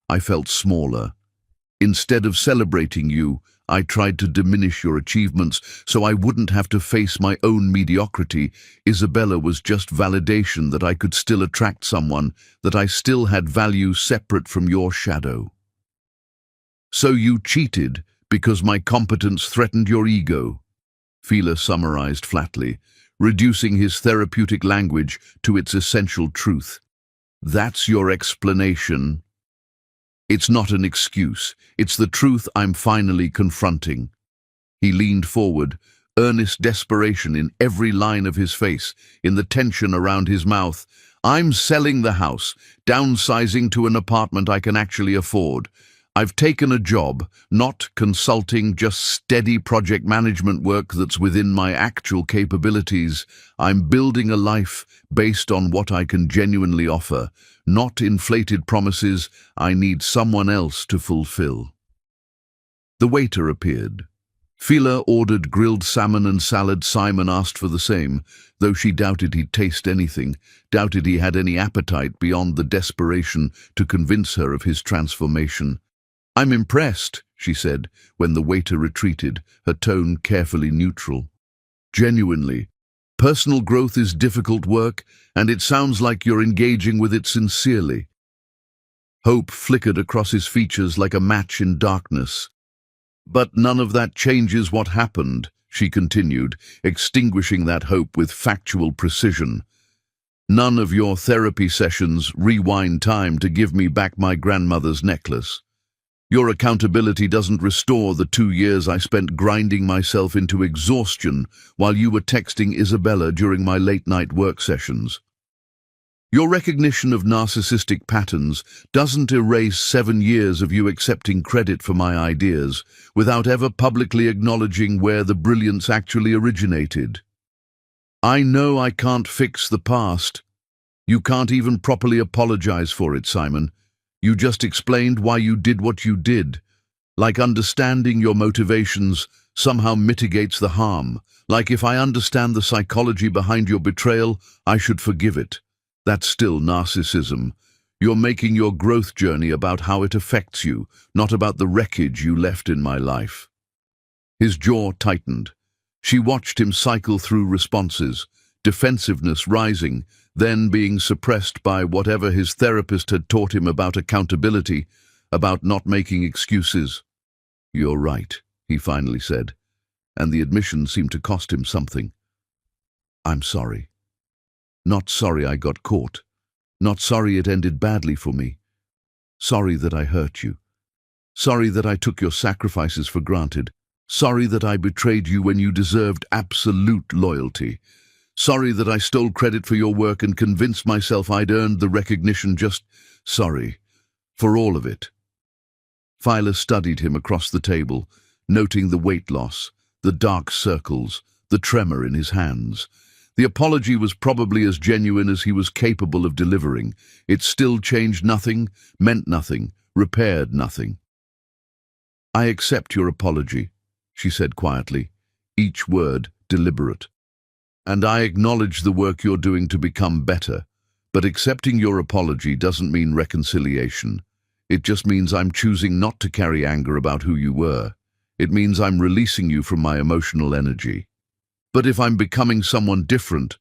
I felt smaller. Instead of celebrating you, I tried to diminish your achievements so I wouldn't have to face my own mediocrity. Isabella was just validation that I could still attract someone, that I still had value separate from your shadow. So you cheated because my competence threatened your ego," Fila summarized flatly, reducing his therapeutic language to its essential truth. "That's your explanation." "It's not an excuse. It's the truth I'm finally confronting." He leaned forward, earnest desperation in every line of his face, in the tension around his mouth. "I'm selling the house, downsizing to an apartment I can actually afford. I've taken a job, not consulting, just steady project management work that's within my actual capabilities. I'm building a life based on what I can genuinely offer, not inflated promises I need someone else to fulfill." The waiter appeared. Fila ordered grilled salmon and salad. Simon asked for the same, though she doubted he'd taste anything, doubted he had any appetite beyond the desperation to convince her of his transformation. "I'm impressed," she said, when the waiter retreated, her tone carefully neutral. "Genuinely. Personal growth is difficult work, and it sounds like you're engaging with it sincerely." Hope flickered across his features like a match in darkness. "But none of that changes what happened," she continued, extinguishing that hope with factual precision. "None of your therapy sessions rewind time to give me back my grandmother's necklace. Your accountability doesn't restore the 2 years I spent grinding myself into exhaustion while you were texting Isabella during my late-night work sessions. Your recognition of narcissistic patterns doesn't erase 7 years of you accepting credit for my ideas without ever publicly acknowledging where the brilliance actually originated. I know I can't fix the past. You can't even properly apologize for it, Simon. You just explained why you did what you did. Like understanding your motivations somehow mitigates the harm. Like if I understand the psychology behind your betrayal, I should forgive it. That's still narcissism. You're making your growth journey about how it affects you, not about the wreckage you left in my life." His jaw tightened. She watched him cycle through responses, defensiveness rising, then being suppressed by whatever his therapist had taught him about accountability, about not making excuses. "You're right," he finally said, and the admission seemed to cost him something. "I'm sorry. Not sorry I got caught. Not sorry it ended badly for me. Sorry that I hurt you. Sorry that I took your sacrifices for granted. Sorry that I betrayed you when you deserved absolute loyalty. Sorry that I stole credit for your work and convinced myself I'd earned the recognition. Just sorry. For all of it." Filer studied him across the table, noting the weight loss, the dark circles, the tremor in his hands. The apology was probably as genuine as he was capable of delivering. It still changed nothing, meant nothing, repaired nothing. "I accept your apology," she said quietly, each word deliberate. "And I acknowledge the work you're doing to become better. But accepting your apology doesn't mean reconciliation. It just means I'm choosing not to carry anger about who you were. It means I'm releasing you from my emotional energy. But if I'm becoming someone different,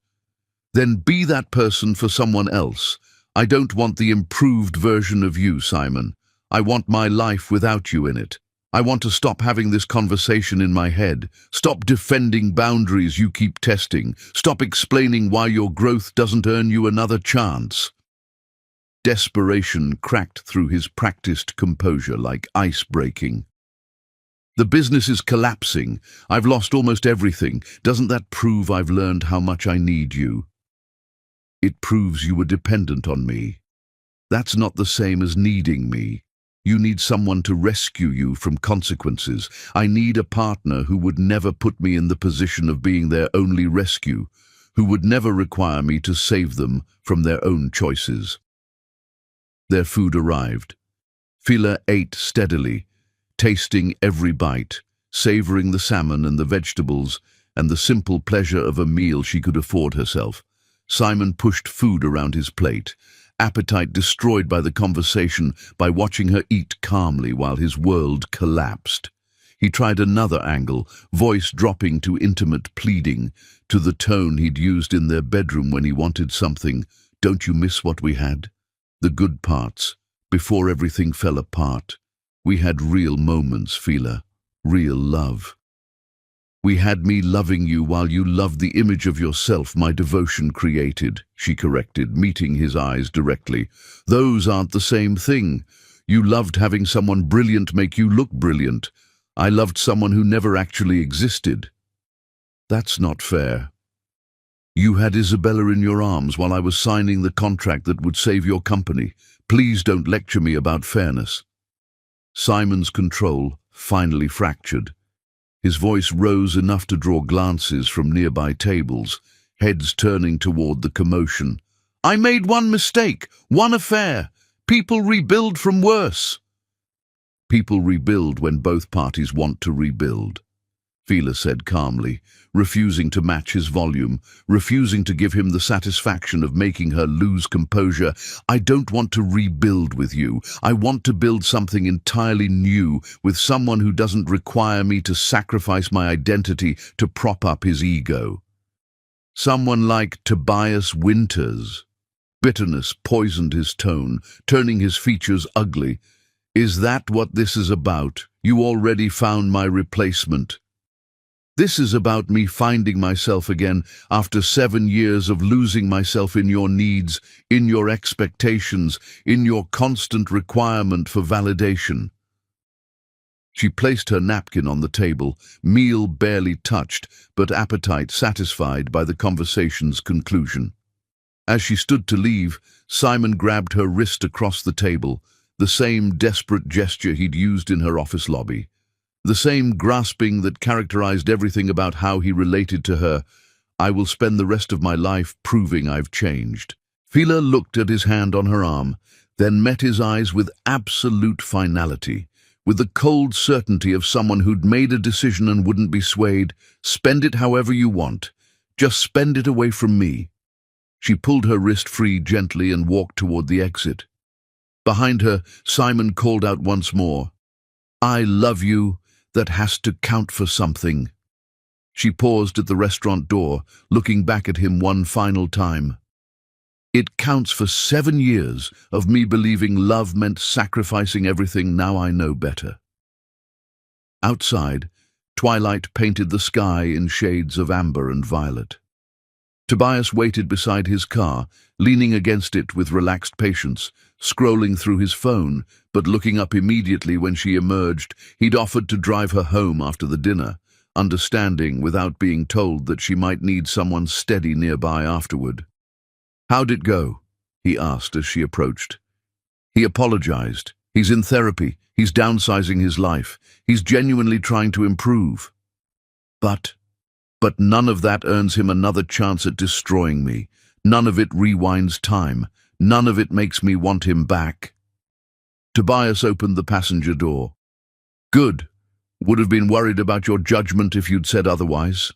then be that person for someone else. I don't want the improved version of you, Simon. I want my life without you in it. I want to stop having this conversation in my head. Stop defending boundaries you keep testing. Stop explaining why your growth doesn't earn you another chance." Desperation cracked through his practiced composure like ice breaking. "The business is collapsing. I've lost almost everything. Doesn't that prove I've learned how much I need you?" "It proves you were dependent on me. That's not the same as needing me. You need someone to rescue you from consequences. I need a partner who would never put me in the position of being their only rescue, who would never require me to save them from their own choices." Their food arrived. Fila ate steadily, tasting every bite, savoring the salmon and the vegetables and the simple pleasure of a meal she could afford herself. Simon pushed food around his plate, appetite destroyed by the conversation, by watching her eat calmly while his world collapsed. He tried another angle, voice dropping to intimate pleading, to the tone he'd used in their bedroom when he wanted something. "Don't you miss what we had? The good parts, before everything fell apart. We had real moments, Fila, real love. We had me loving you while you loved the image of yourself my devotion created," she corrected, meeting his eyes directly. "Those aren't the same thing. You loved having someone brilliant make you look brilliant. I loved someone who never actually existed." "That's not fair. You had Isabella in your arms while I was signing the contract that would save your company. Please don't lecture me about fairness." Simon's control finally fractured. His voice rose enough to draw glances from nearby tables, heads turning toward the commotion. "I made one mistake, one affair. People rebuild from worse." "People rebuild when both parties want to rebuild," Fila said calmly, refusing to match his volume, refusing to give him the satisfaction of making her lose composure. "I don't want to rebuild with you. I want to build something entirely new, with someone who doesn't require me to sacrifice my identity to prop up his ego. Someone like Tobias Winters." Bitterness poisoned his tone, turning his features ugly. "Is that what this is about? You already found my replacement. This is about me finding myself again after 7 years of losing myself in your needs, in your expectations, in your constant requirement for validation." She placed her napkin on the table, meal barely touched, but appetite satisfied by the conversation's conclusion. As she stood to leave, Simon grabbed her wrist across the table, the same desperate gesture he'd used in her office lobby. The same grasping that characterized everything about how he related to her. "I will spend the rest of my life proving I've changed." Fila looked at his hand on her arm, then met his eyes with absolute finality, with the cold certainty of someone who'd made a decision and wouldn't be swayed. "Spend it however you want. Just spend it away from me." She pulled her wrist free gently and walked toward the exit. Behind her, Simon called out once more, "I love you. That has to count for something." She paused at the restaurant door, looking back at him one final time. It counts for 7 years of me believing love meant sacrificing everything. Now I know better. Outside, twilight painted the sky in shades of amber and violet. Tobias waited beside his car, leaning against it with relaxed patience, scrolling through his phone, but looking up immediately when she emerged. He'd offered to drive her home after the dinner, understanding without being told that she might need someone steady nearby afterward. "How'd it go?" he asked as she approached. He apologized. He's in therapy. He's downsizing his life. He's genuinely trying to improve. But none of that earns him another chance at destroying me. None of it rewinds time. None of it makes me want him back. Tobias opened the passenger door. "Good. Would have been worried about your judgment if you'd said otherwise."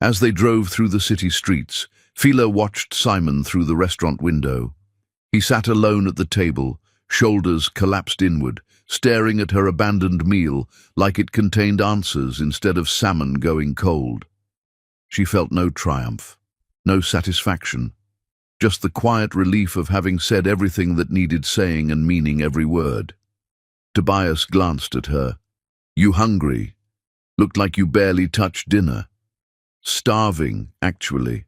As they drove through the city streets, Fila watched Simon through the restaurant window. He sat alone at the table, shoulders collapsed inward, staring at her abandoned meal like it contained answers instead of salmon going cold. She felt no triumph, no satisfaction, just the quiet relief of having said everything that needed saying and meaning every word. Tobias glanced at her. "You hungry? Looked like you barely touched dinner." "Starving, actually.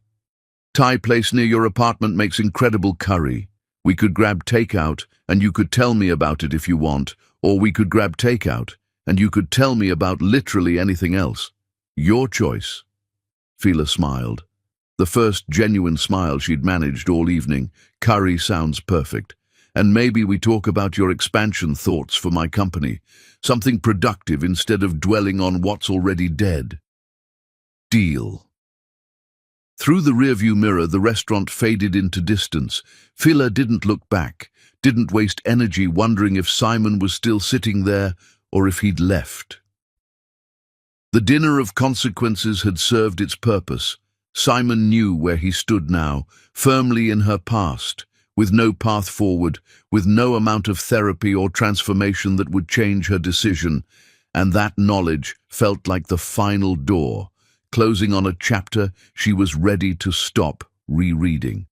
Thai place near your apartment makes incredible curry. We could grab takeout, and you could tell me about it if you want, or we could grab takeout, and you could tell me about literally anything else. Your choice." Fila smiled. The first genuine smile she'd managed all evening. "Curry sounds perfect. And maybe we talk about your expansion thoughts for my company. Something productive instead of dwelling on what's already dead." "Deal." Through the rearview mirror, the restaurant faded into distance. Fila didn't look back, didn't waste energy wondering if Simon was still sitting there or if he'd left. The dinner of consequences had served its purpose. Simon knew where he stood now, firmly in her past, with no path forward, with no amount of therapy or transformation that would change her decision, and that knowledge felt like the final door, closing on a chapter she was ready to stop rereading.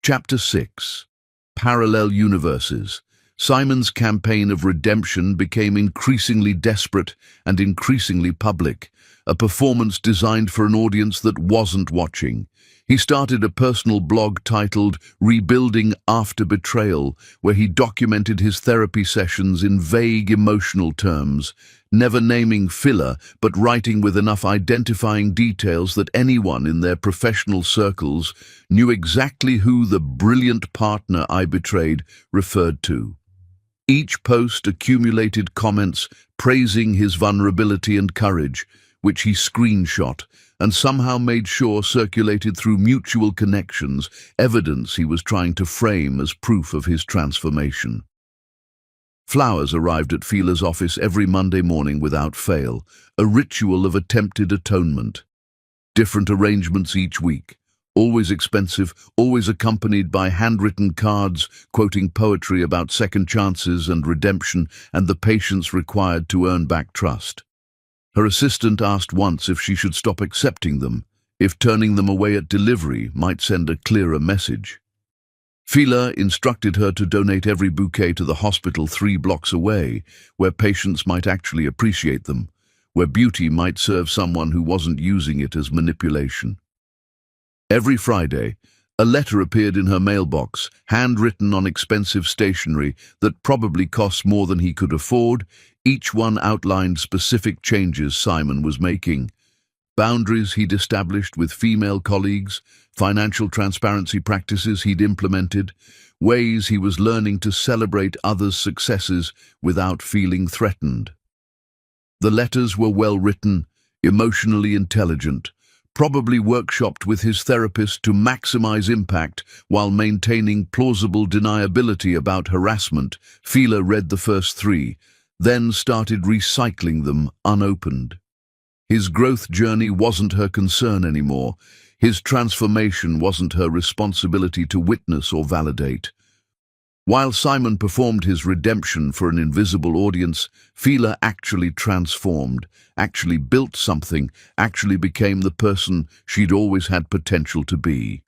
Chapter 6. Parallel Universes. Simon's campaign of redemption became increasingly desperate and increasingly public, a performance designed for an audience that wasn't watching. He started a personal blog titled Rebuilding After Betrayal, where he documented his therapy sessions in vague emotional terms, never naming Fila, but writing with enough identifying details that anyone in their professional circles knew exactly who the brilliant partner I betrayed referred to. Each post accumulated comments praising his vulnerability and courage, which he screenshot and somehow made sure circulated through mutual connections, evidence he was trying to frame as proof of his transformation. Flowers arrived at Fila's office every Monday morning without fail, a ritual of attempted atonement. Different arrangements each week, always expensive, always accompanied by handwritten cards quoting poetry about second chances and redemption and the patience required to earn back trust. Her assistant asked once if she should stop accepting them, if turning them away at delivery might send a clearer message. Fila instructed her to donate every bouquet to the hospital 3 blocks away, where patients might actually appreciate them, where beauty might serve someone who wasn't using it as manipulation. Every Friday, a letter appeared in her mailbox, handwritten on expensive stationery that probably cost more than he could afford. Each one outlined specific changes Simon was making. Boundaries he'd established with female colleagues, financial transparency practices he'd implemented, ways he was learning to celebrate others' successes without feeling threatened. The letters were well written, emotionally intelligent, probably workshopped with his therapist to maximize impact while maintaining plausible deniability about harassment. Fila read the first 3, then started recycling them unopened. His growth journey wasn't her concern anymore. His transformation wasn't her responsibility to witness or validate. While Simon performed his redemption for an invisible audience, Fila actually transformed, actually built something, actually became the person she'd always had potential to be.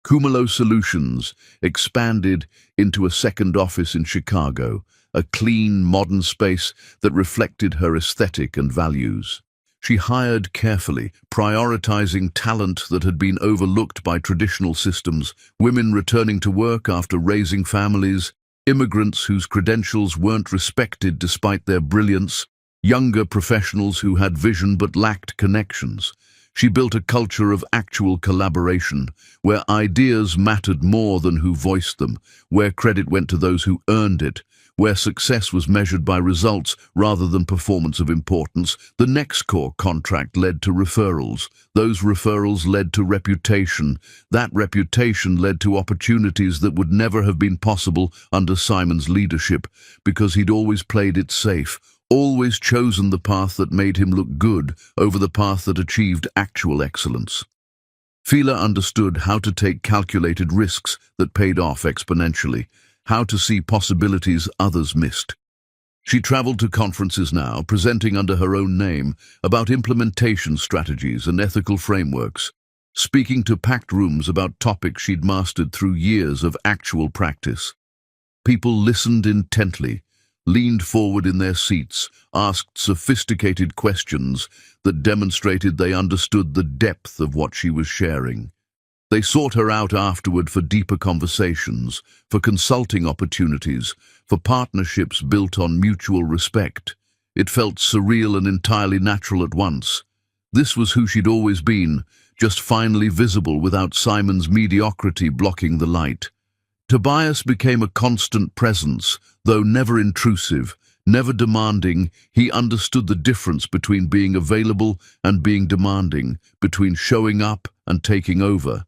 Cumulo Solutions expanded into a second office in Chicago, a clean, modern space that reflected her aesthetic and values. She hired carefully, prioritizing talent that had been overlooked by traditional systems, women returning to work after raising families, immigrants whose credentials weren't respected despite their brilliance, younger professionals who had vision but lacked connections. She built a culture of actual collaboration, where ideas mattered more than who voiced them, where credit went to those who earned it, where success was measured by results rather than performance of importance. The next core contract led to referrals. Those referrals led to reputation. That reputation led to opportunities that would never have been possible under Simon's leadership, because he'd always played it safe, always chosen the path that made him look good over the path that achieved actual excellence. Fila understood how to take calculated risks that paid off exponentially, how to see possibilities others missed. She traveled to conferences now, presenting under her own name, about implementation strategies and ethical frameworks, speaking to packed rooms about topics she'd mastered through years of actual practice. People listened intently, leaned forward in their seats, asked sophisticated questions that demonstrated they understood the depth of what she was sharing. They sought her out afterward for deeper conversations, for consulting opportunities, for partnerships built on mutual respect. It felt surreal and entirely natural at once. This was who she'd always been, just finally visible without Simon's mediocrity blocking the light. Tobias became a constant presence, though never intrusive, never demanding. He understood the difference between being available and being demanding, between showing up and taking over.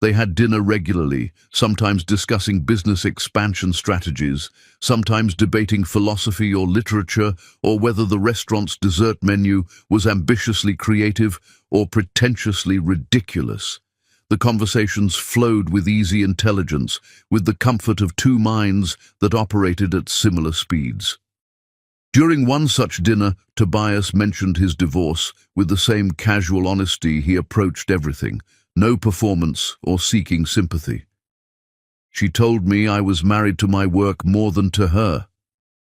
They had dinner regularly, sometimes discussing business expansion strategies, sometimes debating philosophy or literature, or whether the restaurant's dessert menu was ambitiously creative or pretentiously ridiculous. The conversations flowed with easy intelligence, with the comfort of two minds that operated at similar speeds. During one such dinner, Tobias mentioned his divorce with the same casual honesty he approached everything, no performance or seeking sympathy. She told me I was married to my work more than to her.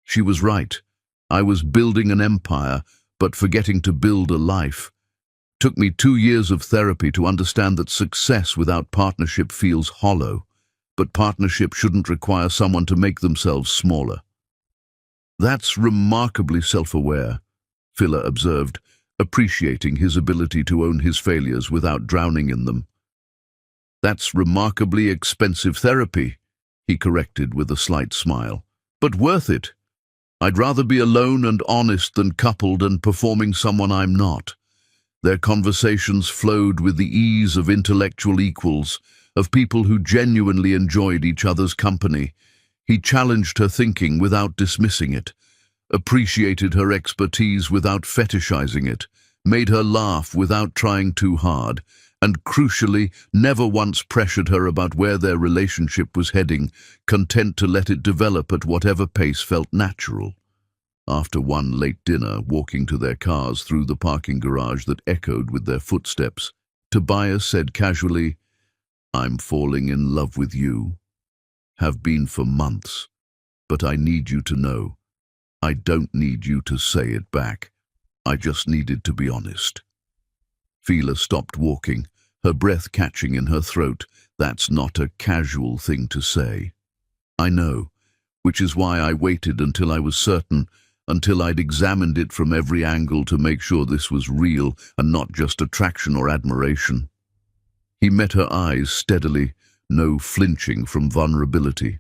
She was right. I was building an empire, but forgetting to build a life. Took me 2 years of therapy to understand that success without partnership feels hollow, but partnership shouldn't require someone to make themselves smaller. That's remarkably self-aware, Fila observed, appreciating his ability to own his failures without drowning in them. That's remarkably expensive therapy, he corrected with a slight smile, but worth it. I'd rather be alone and honest than coupled and performing someone I'm not. Their conversations flowed with the ease of intellectual equals, of people who genuinely enjoyed each other's company. He challenged her thinking without dismissing it, appreciated her expertise without fetishizing it, made her laugh without trying too hard, and crucially, never once pressured her about where their relationship was heading, content to let it develop at whatever pace felt natural. After one late dinner, walking to their cars through the parking garage that echoed with their footsteps, Tobias said casually, "I'm falling in love with you. Have been for months. But I need you to know. I don't need you to say it back. I just needed to be honest." Fila stopped walking, her breath catching in her throat. That's not a casual thing to say. I know, which is why I waited until I was certain, until I'd examined it from every angle to make sure this was real and not just attraction or admiration. He met her eyes steadily, no flinching from vulnerability.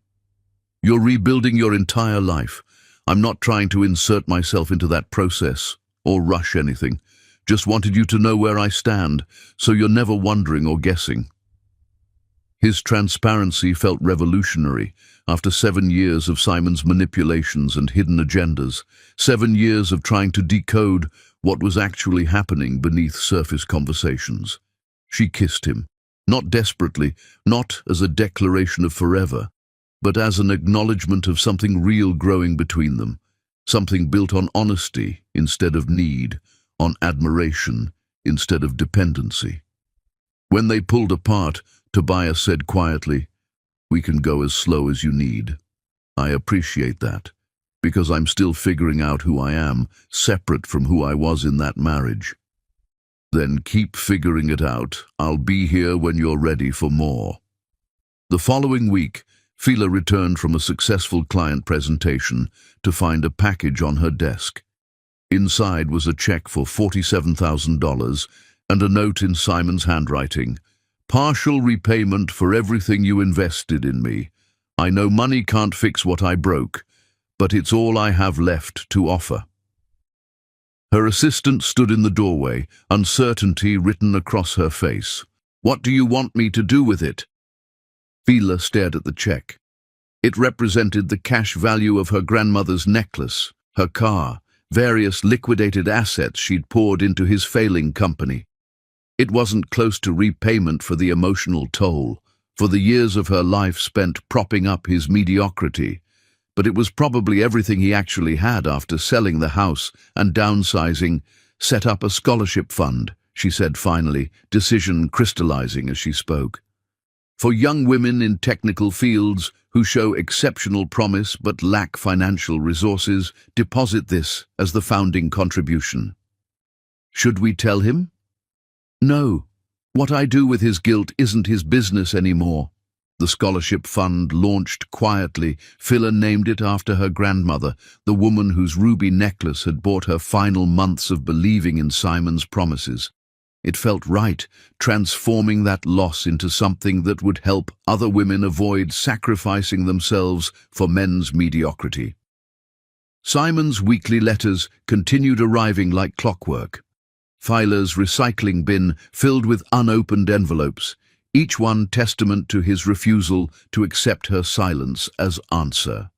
You're rebuilding your entire life. I'm not trying to insert myself into that process or rush anything. Just wanted you to know where I stand, so you're never wondering or guessing. His transparency felt revolutionary after 7 years of Simon's manipulations and hidden agendas, 7 years of trying to decode what was actually happening beneath surface conversations. She kissed him, not desperately, not as a declaration of forever, but as an acknowledgement of something real growing between them, something built on honesty instead of need, on admiration instead of dependency. When they pulled apart, Tobias said quietly, "We can go as slow as you need. I appreciate that, because I'm still figuring out who I am, separate from who I was in that marriage." "Then keep figuring it out. I'll be here when you're ready for more." The following week, Fila returned from a successful client presentation to find a package on her desk. Inside was a check for $47,000 and a note in Simon's handwriting. "Partial repayment for everything you invested in me. I know money can't fix what I broke, but it's all I have left to offer." Her assistant stood in the doorway, uncertainty written across her face. "What do you want me to do with it?" Fila stared at the check. It represented the cash value of her grandmother's necklace, her car, various liquidated assets she'd poured into his failing company. It wasn't close to repayment for the emotional toll, for the years of her life spent propping up his mediocrity, but it was probably everything he actually had after selling the house and downsizing. "Set up a scholarship fund," she said finally, decision crystallizing as she spoke. "For young women in technical fields who show exceptional promise but lack financial resources, deposit this as the founding contribution." Should we tell him? No. What I do with his guilt isn't his business anymore. The scholarship fund launched quietly. Fila named it after her grandmother, the woman whose ruby necklace had bought her final months of believing in Simon's promises. It felt right, transforming that loss into something that would help other women avoid sacrificing themselves for men's mediocrity. Simon's weekly letters continued arriving like clockwork. Fila's recycling bin filled with unopened envelopes, each one testament to his refusal to accept her silence as answer.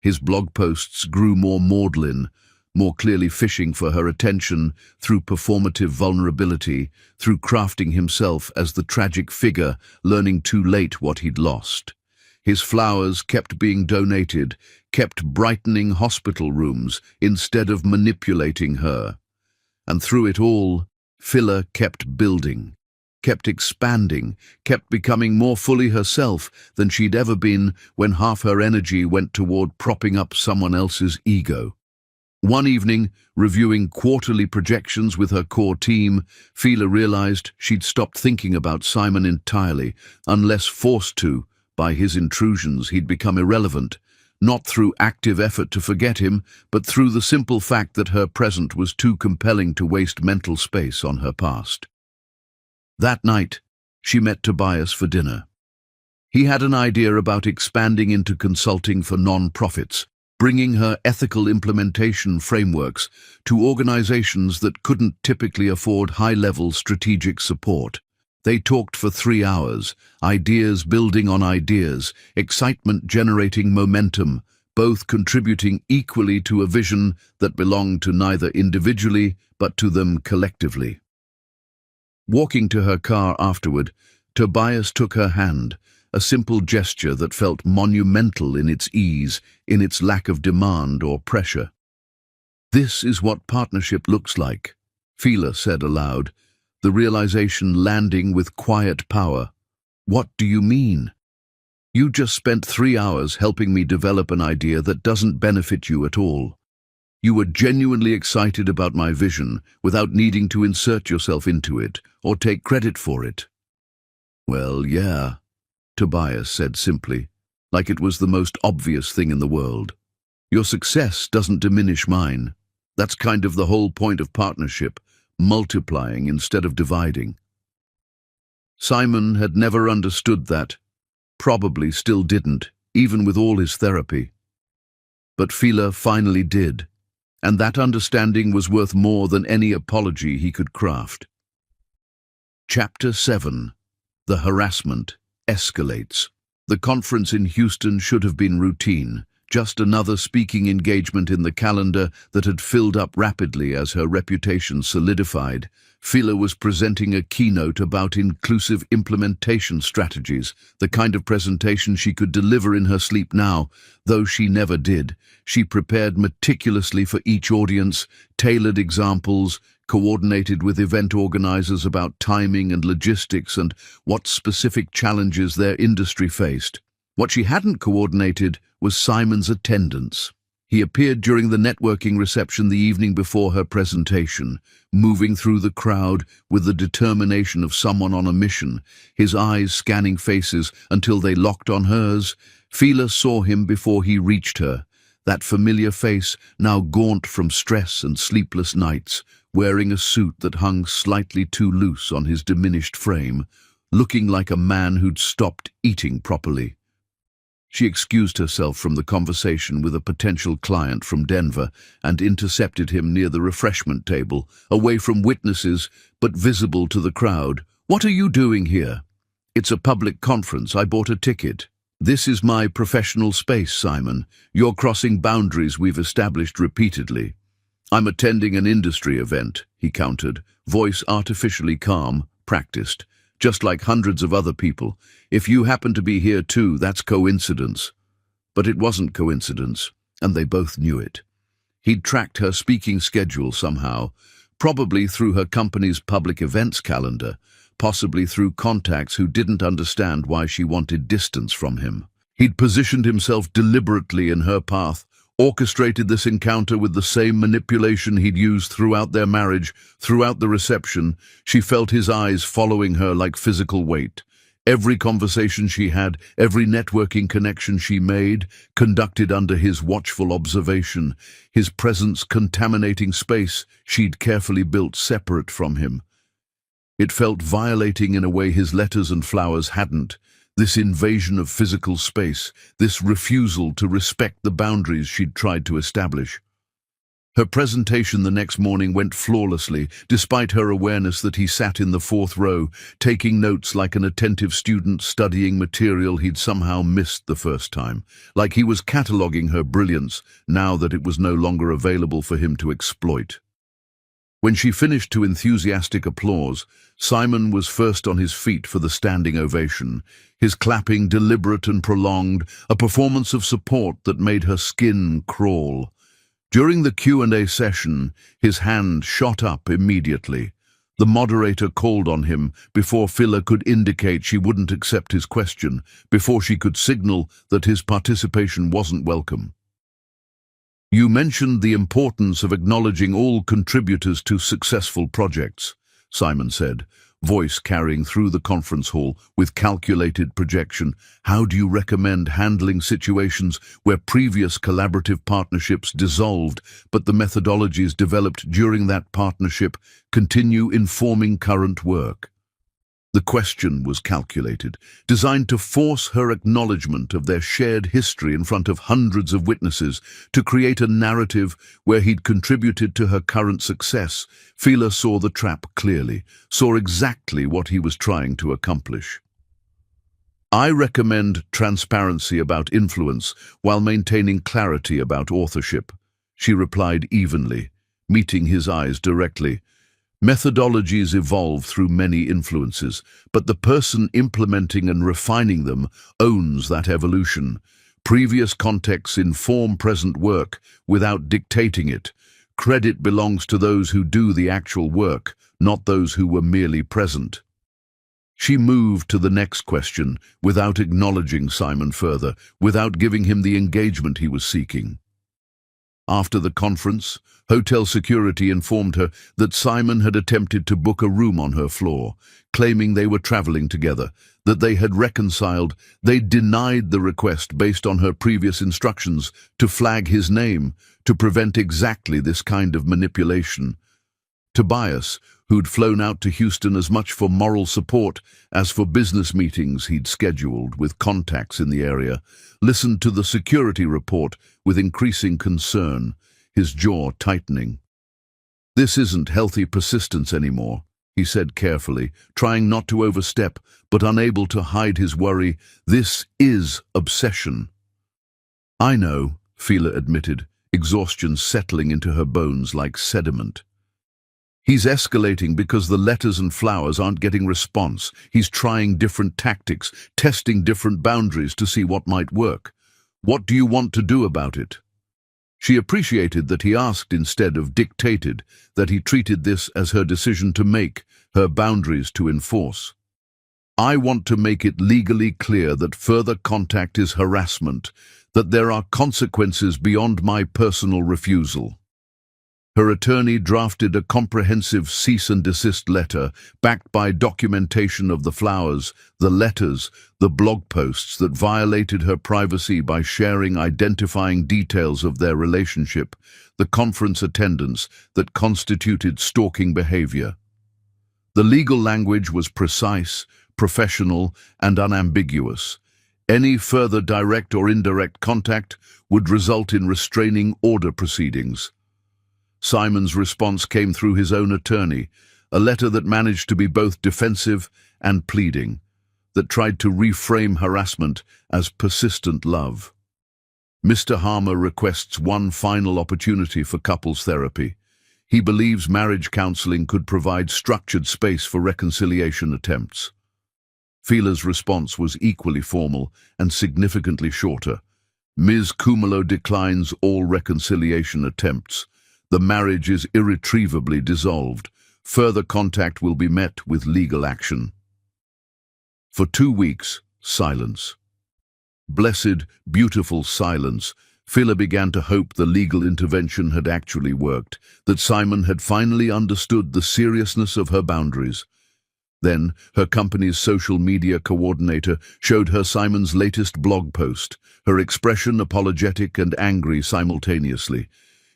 His blog posts grew more maudlin, more clearly fishing for her attention through performative vulnerability, through crafting himself as the tragic figure, learning too late what he'd lost. His flowers kept being donated, kept brightening hospital rooms instead of manipulating her. And through it all, Fila kept building, kept expanding, kept becoming more fully herself than she'd ever been when half her energy went toward propping up someone else's ego. One evening, reviewing quarterly projections with her core team, Fila realized she'd stopped thinking about Simon entirely. Unless forced to, by his intrusions, he'd become irrelevant. Not through active effort to forget him, but through the simple fact that her present was too compelling to waste mental space on her past. That night, she met Tobias for dinner. He had an idea about expanding into consulting for non-profits, bringing her ethical implementation frameworks to organizations that couldn't typically afford high-level strategic support. They talked for 3 hours, ideas building on ideas, excitement generating momentum, both contributing equally to a vision that belonged to neither individually but to them collectively. Walking to her car afterward, Tobias took her hand, a simple gesture that felt monumental in its ease, in its lack of demand or pressure. "This is what partnership looks like," Fila said aloud, the realization landing with quiet power. "What do you mean?" "You just spent 3 hours helping me develop an idea that doesn't benefit you at all. You were genuinely excited about my vision without needing to insert yourself into it or take credit for it." "Well, yeah," Tobias said simply, like it was the most obvious thing in the world. "Your success doesn't diminish mine. That's kind of the whole point of partnership, multiplying instead of dividing." Simon had never understood that, probably still didn't, even with all his therapy. But Fila finally did, and that understanding was worth more than any apology he could craft. Chapter 7. The harassment escalates. The conference in Houston should have been routine, just another speaking engagement in the calendar that had filled up rapidly as her reputation solidified. Fila was presenting a keynote about inclusive implementation strategies, the kind of presentation she could deliver in her sleep now, though she never did. She prepared meticulously for each audience, tailored examples, coordinated with event organizers about timing and logistics and what specific challenges their industry faced. What she hadn't coordinated was Simon's attendance. He appeared during the networking reception the evening before her presentation, moving through the crowd with the determination of someone on a mission, his eyes scanning faces until they locked on hers. Fila saw him before he reached her, that familiar face now gaunt from stress and sleepless nights, wearing a suit that hung slightly too loose on his diminished frame, looking like a man who'd stopped eating properly. She excused herself from the conversation with a potential client from Denver and intercepted him near the refreshment table, away from witnesses but visible to the crowd. "What are you doing here?" "It's a public conference. I bought a ticket." "This is my professional space, Simon. You're crossing boundaries we've established repeatedly." "I'm attending an industry event," he countered, voice artificially calm, practiced. "Just like hundreds of other people. If you happen to be here too, that's coincidence." But it wasn't coincidence, and they both knew it. He'd tracked her speaking schedule somehow, probably through her company's public events calendar, possibly through contacts who didn't understand why she wanted distance from him. He'd positioned himself deliberately in her path, orchestrated this encounter with the same manipulation he'd used throughout their marriage, throughout the reception. She felt his eyes following her like physical weight. Every conversation she had, every networking connection she made, conducted under his watchful observation, his presence contaminating space she'd carefully built separate from him. It felt violating in a way his letters and flowers hadn't. This invasion of physical space, this refusal to respect the boundaries she'd tried to establish. Her presentation the next morning went flawlessly, despite her awareness that he sat in the fourth row, taking notes like an attentive student studying material he'd somehow missed the first time, like he was cataloguing her brilliance now that it was no longer available for him to exploit. When she finished to enthusiastic applause, Simon was first on his feet for the standing ovation, his clapping deliberate and prolonged, a performance of support that made her skin crawl. During the Q&A session, his hand shot up immediately. The moderator called on him before Fila could indicate she wouldn't accept his question, before she could signal that his participation wasn't welcome. "You mentioned the importance of acknowledging all contributors to successful projects," Simon said, voice carrying through the conference hall with calculated projection. "How do you recommend handling situations where previous collaborative partnerships dissolved, but the methodologies developed during that partnership continue informing current work?" The question was calculated, designed to force her acknowledgement of their shared history in front of hundreds of witnesses, to create a narrative where he'd contributed to her current success. Fila saw the trap clearly, saw exactly what he was trying to accomplish. "I recommend transparency about influence while maintaining clarity about authorship," she replied evenly, meeting his eyes directly. "Methodologies evolve through many influences, but the person implementing and refining them owns that evolution. Previous contexts inform present work without dictating it. Credit belongs to those who do the actual work, not those who were merely present." She moved to the next question without acknowledging Simon further, without giving him the engagement he was seeking. After the conference, hotel security informed her that Simon had attempted to book a room on her floor, claiming they were traveling together, that they had reconciled. They denied the request based on her previous instructions to flag his name, to prevent exactly this kind of manipulation. Tobias, who'd flown out to Houston as much for moral support as for business meetings he'd scheduled with contacts in the area, listened to the security report with increasing concern, his jaw tightening. "This isn't healthy persistence anymore," he said carefully, trying not to overstep, but unable to hide his worry. "This is obsession." "I know," Fila admitted, exhaustion settling into her bones like sediment. He's escalating because the letters and flowers aren't getting response. He's trying different tactics, testing different boundaries to see what might work. What do you want to do about it? She appreciated that he asked instead of dictated, that he treated this as her decision to make, her boundaries to enforce. I want to make it legally clear that further contact is harassment, that there are consequences beyond my personal refusal. Her attorney drafted a comprehensive cease and desist letter, backed by documentation of the flowers, the letters, the blog posts that violated her privacy by sharing identifying details of their relationship, the conference attendance that constituted stalking behavior. The legal language was precise, professional, and unambiguous. Any further direct or indirect contact would result in restraining order proceedings. Simon's response came through his own attorney, a letter that managed to be both defensive and pleading, that tried to reframe harassment as persistent love. Mr. Harmer requests one final opportunity for couples therapy. He believes marriage counseling could provide structured space for reconciliation attempts. Fila's response was equally formal and significantly shorter. Ms. Cumulo declines all reconciliation attempts. The marriage is irretrievably dissolved. Further contact will be met with legal action. For 2 weeks, silence. Blessed, beautiful silence. Fila began to hope the legal intervention had actually worked, that Simon had finally understood the seriousness of her boundaries. Then, her company's social media coordinator showed her Simon's latest blog post, her expression apologetic and angry simultaneously.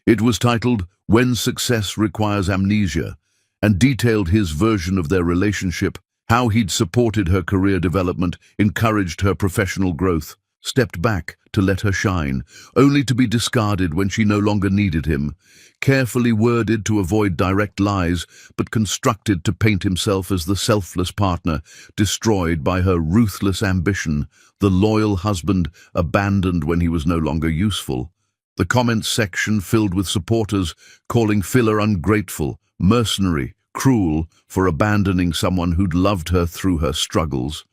It was titled, "When Success Requires Amnesia," and detailed his version of their relationship, how he'd supported her career development, encouraged her professional growth, stepped back to let her shine, only to be discarded when she no longer needed him, carefully worded to avoid direct lies, but constructed to paint himself as the selfless partner, destroyed by her ruthless ambition, the loyal husband abandoned when he was no longer useful. The comments section filled with supporters calling Fila ungrateful, mercenary, cruel for abandoning someone who'd loved her through her struggles.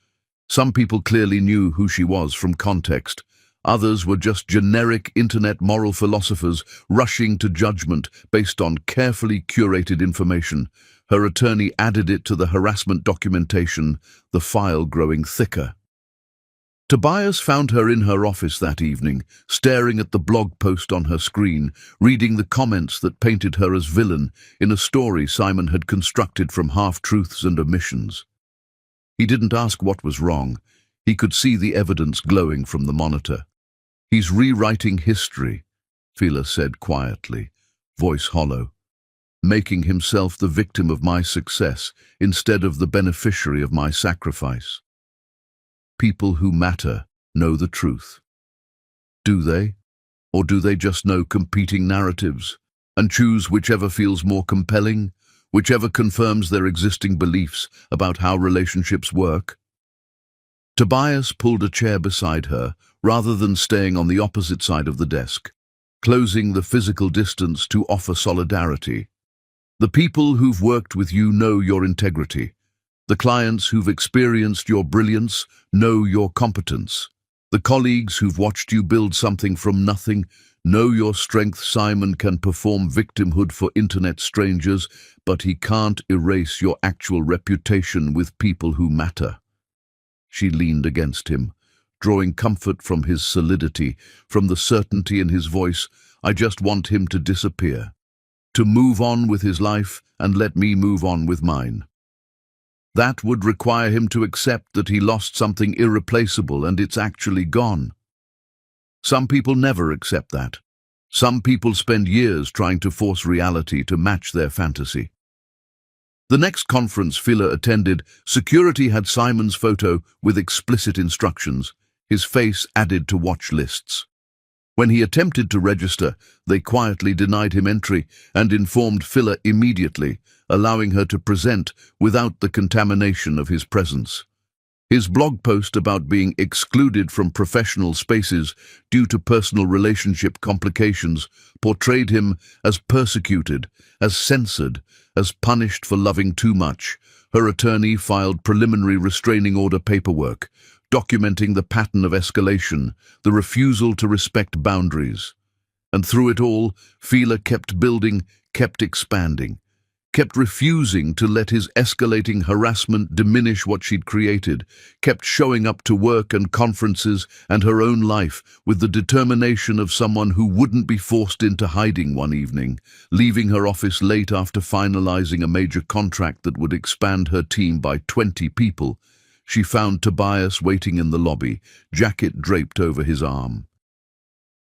Some people clearly knew who she was from context. Others were just generic internet moral philosophers rushing to judgment based on carefully curated information. Her attorney added it to the harassment documentation, the file growing thicker. Tobias found her in her office that evening, staring at the blog post on her screen, reading the comments that painted her as villain in a story Simon had constructed from half-truths and omissions. He didn't ask what was wrong. He could see the evidence glowing from the monitor. "He's rewriting history," Fila said quietly, voice hollow, "making himself the victim of my success instead of the beneficiary of my sacrifice. People who matter know the truth. Do they? Or do they just know competing narratives and choose whichever feels more compelling, whichever confirms their existing beliefs about how relationships work?" Tobias pulled a chair beside her, rather than staying on the opposite side of the desk, closing the physical distance to offer solidarity. "The people who've worked with you know your integrity. The clients who've experienced your brilliance know your competence. The colleagues who've watched you build something from nothing know your strength. Simon can perform victimhood for internet strangers, but he can't erase your actual reputation with people who matter." She leaned against him, drawing comfort from his solidity, from the certainty in his voice. "I just want him to disappear, to move on with his life and let me move on with mine. That would require him to accept that he lost something irreplaceable and it's actually gone. Some people never accept that. Some people spend years trying to force reality to match their fantasy." The next conference Fila attended, security had Simon's photo with explicit instructions, his face added to watch lists. When he attempted to register, they quietly denied him entry and informed Fila immediately, allowing her to present without the contamination of his presence. His blog post about being excluded from professional spaces due to personal relationship complications portrayed him as persecuted, as censored, as punished for loving too much. Her attorney filed preliminary restraining order paperwork, documenting the pattern of escalation, the refusal to respect boundaries. And through it all, Fila kept building, kept expanding, kept refusing to let his escalating harassment diminish what she'd created, kept showing up to work and conferences and her own life with the determination of someone who wouldn't be forced into hiding one evening, leaving her office late after finalizing a major contract that would expand her team by 20 people. She found Tobias waiting in the lobby, jacket draped over his arm.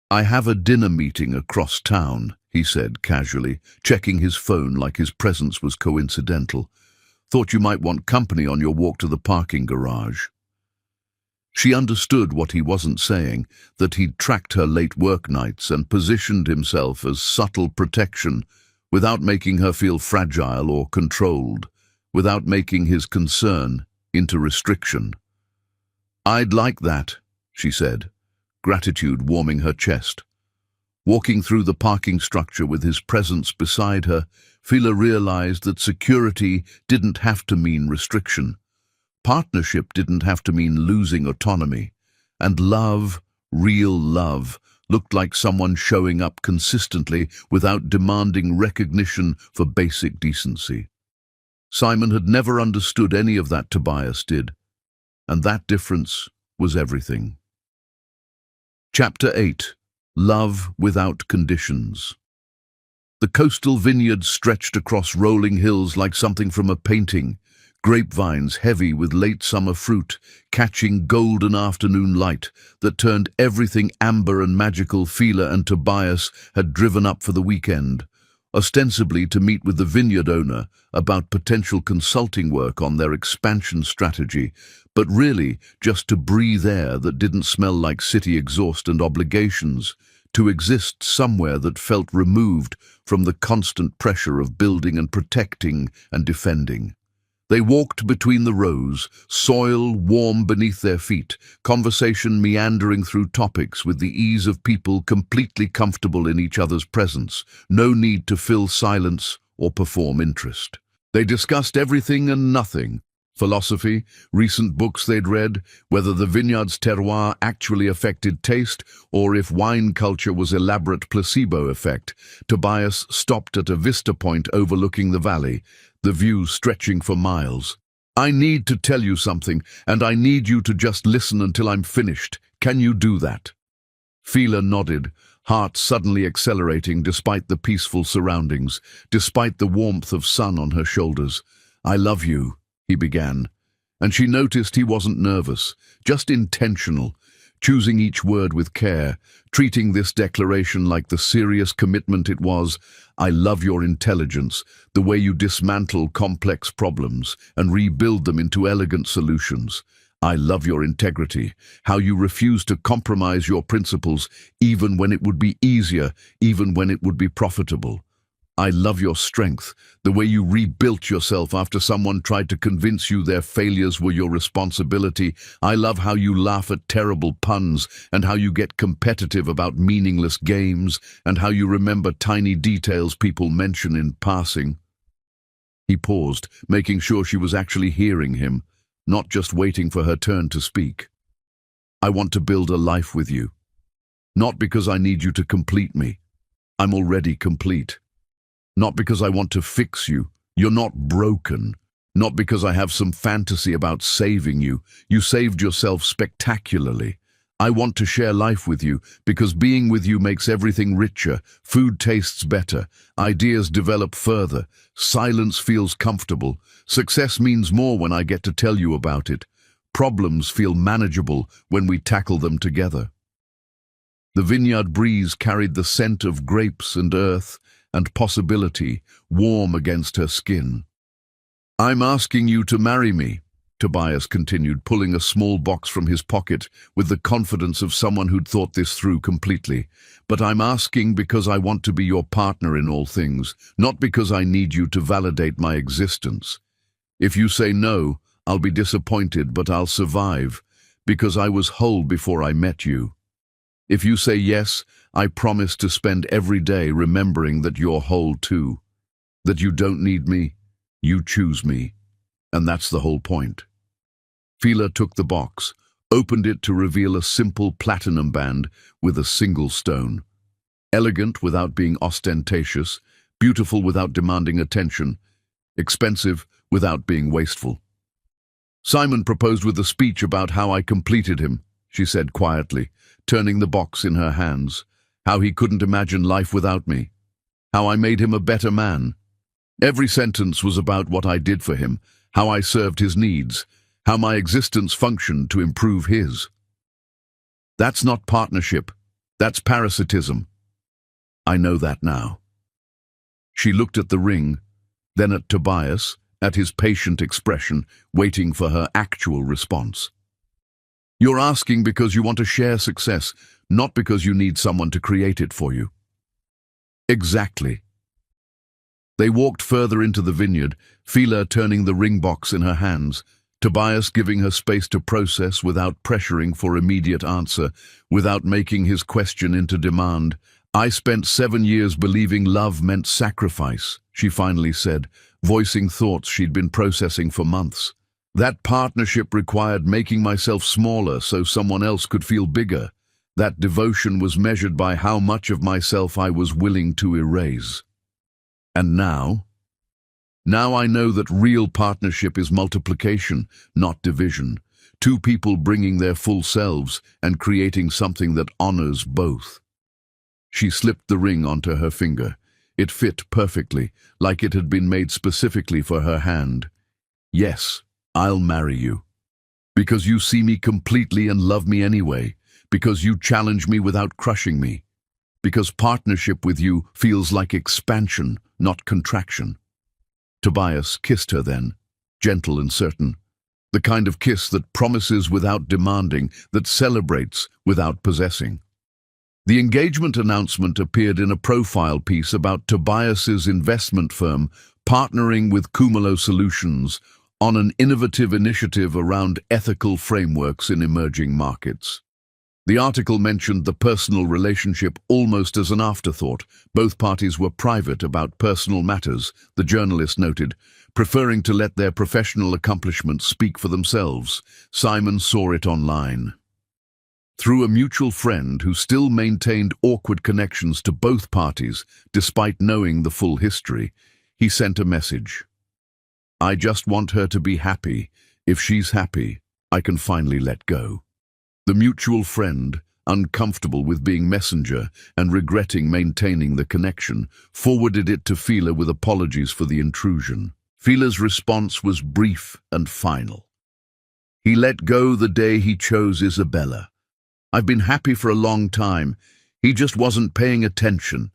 "I have a dinner meeting across town," he said casually, checking his phone like his presence was coincidental. "Thought you might want company on your walk to the parking garage." She understood what he wasn't saying, that he'd tracked her late work nights and positioned himself as subtle protection, without making her feel fragile or controlled, without making his concern into restriction. "I'd like that," she said, gratitude warming her chest. Walking through the parking structure with his presence beside her, Fila realized that security didn't have to mean restriction. Partnership didn't have to mean losing autonomy. And love, real love, looked like someone showing up consistently without demanding recognition for basic decency. Simon had never understood any of that Tobias did, and that difference was everything. Chapter 8. Love Without Conditions. The coastal vineyard stretched across rolling hills like something from a painting, grapevines heavy with late summer fruit, catching golden afternoon light that turned everything amber and magical Fila and Tobias had driven up for the weekend, ostensibly to meet with the vineyard owner about potential consulting work on their expansion strategy, but really just to breathe air that didn't smell like city exhaust and obligations, to exist somewhere that felt removed from the constant pressure of building and protecting and defending. They walked between the rows, soil warm beneath their feet, conversation meandering through topics with the ease of people completely comfortable in each other's presence, no need to fill silence or perform interest. They discussed everything and nothing. Philosophy, recent books they'd read, whether the vineyard's terroir actually affected taste, or if wine culture was elaborate placebo effect. Tobias stopped at a vista point overlooking the valley, the view stretching for miles. "I need to tell you something, and I need you to just listen until I'm finished. Can you do that?" Fila nodded, heart suddenly accelerating despite the peaceful surroundings, despite the warmth of sun on her shoulders. "I love you," he began, and she noticed he wasn't nervous, just intentional, choosing each word with care, treating this declaration like the serious commitment it was. "I love your intelligence, the way you dismantle complex problems and rebuild them into elegant solutions. I love your integrity, how you refuse to compromise your principles even when it would be easier, even when it would be profitable. I love your strength, the way you rebuilt yourself after someone tried to convince you their failures were your responsibility. I love how you laugh at terrible puns and how you get competitive about meaningless games and how you remember tiny details people mention in passing." He paused, making sure she was actually hearing him, not just waiting for her turn to speak. "I want to build a life with you. Not because I need you to complete me. I'm already complete. Not because I want to fix you. You're not broken. Not because I have some fantasy about saving you. You saved yourself spectacularly. I want to share life with you because being with you makes everything richer, food tastes better, ideas develop further, silence feels comfortable, success means more when I get to tell you about it. Problems feel manageable when we tackle them together." The vineyard breeze carried the scent of grapes and earth and possibility, warm against her skin. "I'm asking you to marry me," Tobias continued, pulling a small box from his pocket with the confidence of someone who'd thought this through completely. "But I'm asking because I want to be your partner in all things, not because I need you to validate my existence. If you say no, I'll be disappointed, but I'll survive, because I was whole before I met you. If you say yes, I promise to spend every day remembering that you're whole too. That you don't need me, you choose me. And that's the whole point. Fila took the box, opened it to reveal a simple platinum band with a single stone. Elegant without being ostentatious, beautiful without demanding attention, expensive without being wasteful. Simon proposed with a speech about how I completed him, she said quietly, turning the box in her hands. How he couldn't imagine life without me. How I made him a better man. Every sentence was about what I did for him, how I served his needs, how my existence functioned to improve his. That's not partnership. That's parasitism. I know that now. She looked at the ring, then at Tobias, at his patient expression, waiting for her actual response. You're asking because you want to share success, not because you need someone to create it for you. Exactly. They walked further into the vineyard, Fila turning the ring box in her hands, Tobias giving her space to process without pressuring for immediate answer, without making his question into demand. I spent 7 years believing love meant sacrifice, she finally said, voicing thoughts she'd been processing for months. That partnership required making myself smaller so someone else could feel bigger. That devotion was measured by how much of myself I was willing to erase. And now? Now I know that real partnership is multiplication, not division. Two people bringing their full selves and creating something that honors both. She slipped the ring onto her finger. It fit perfectly, like it had been made specifically for her hand. Yes, I'll marry you. Because you see me completely and love me anyway. Because you challenge me without crushing me. Because partnership with you feels like expansion, not contraction. Tobias kissed her then, gentle and certain. The kind of kiss that promises without demanding, that celebrates without possessing. The engagement announcement appeared in a profile piece about Tobias's investment firm partnering with Cumulo Solutions on an innovative initiative around ethical frameworks in emerging markets. The article mentioned the personal relationship almost as an afterthought. Both parties were private about personal matters, the journalist noted, preferring to let their professional accomplishments speak for themselves. Simon saw it online. Through a mutual friend who still maintained awkward connections to both parties, despite knowing the full history, he sent a message. I just want her to be happy. If she's happy, I can finally let go. The mutual friend, uncomfortable with being messenger and regretting maintaining the connection, forwarded it to Fila with apologies for the intrusion. Fila's response was brief and final. He let go the day he chose Isabella. I've been happy for a long time. He just wasn't paying attention.